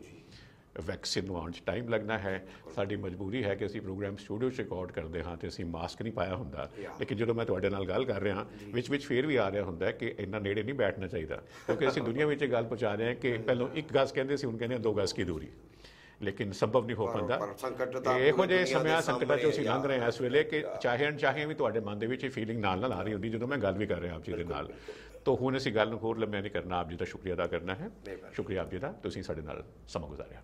ਵੈਕਸੀਨ ਨੂੰ ਆਉਣ 'ਚ ਟਾਈਮ ਲੱਗਣਾ ਹੈ। ਸਾਡੀ ਮਜਬੂਰੀ ਹੈ ਕਿ ਅਸੀਂ ਪ੍ਰੋਗਰਾਮ ਸਟੂਡੀਓ 'ਚ ਰਿਕਾਰਡ ਕਰਦੇ ਹਾਂ ਤੇ ਅਸੀਂ ਮਾਸਕ ਨਹੀਂ ਪਾਇਆ ਹੁੰਦਾ, ਲੇਕਿਨ ਜਦੋਂ ਮੈਂ ਤੁਹਾਡੇ ਨਾਲ ਗੱਲ ਕਰ ਰਿਹਾ ਵਿੱਚ ਫੇਰ ਵੀ ਆ ਰਿਹਾ ਹੁੰਦਾ ਕਿ ਇੰਨਾ ਨੇੜੇ ਨਹੀਂ ਬੈਠਣਾ ਚਾਹੀਦਾ, ਕਿਉਂਕਿ ਅਸੀਂ ਦੁਨੀਆ ਵਿੱਚ ਗੱਲ ਪਹੁੰਚਾ ਰਹੇ ਹਾਂ ਕਿ ਪਹਿਲਾਂ 1 ਗਜ਼ ਕਹਿੰਦੇ ਸੀ, ਹੁਣ ਕਹਿੰਦੇ 2 ਗਜ਼ ਦੀ ਦੂਰੀ, ਲੇਕਿਨ ਸੰਭਵ ਨਹੀਂ ਹੋ ਪਾਉਂਦਾ। ਇਹੋ ਜਿਹੇ ਸਮਿਆਂ, ਸੰਕਟਾਂ 'ਚੋਂ ਅਸੀਂ ਲੰਘ ਰਹੇ ਹਾਂ ਇਸ ਵੇਲੇ ਕਿ ਚਾਹੇ ਅਣਚਾਹੇ ਵੀ ਤੁਹਾਡੇ ਮਨ ਦੇ ਵਿੱਚ ਇਹ ਫੀਲਿੰਗ ਨਾਲ ਆ ਰਹੀ ਹੁੰਦੀ ਜਦੋਂ ਮੈਂ ਗੱਲ ਵੀ ਕਰ ਰਿਹਾ ਆਪ ਜੀ ਦੇ ਨਾਲ। ਤਾਂ ਹੁਣ ਅਸੀਂ ਗੱਲ ਨੂੰ ਹੋਰ ਲੰਮਿਆਂ ਨਹੀਂ ਕਰਨਾ, ਆਪ ਜੀ ਦਾ ਸ਼ੁਕਰੀਆ ਅਦਾ ਕਰਨਾ ਹੈ। ਸ਼ੁਕਰੀਆ ਆਪ ਜੀ ਦਾ, ਤੁਸੀਂ ਸਾਡੇ ਨਾਲ ਸਮਾਂ ਗੁਜ਼ਾਰਿਆ।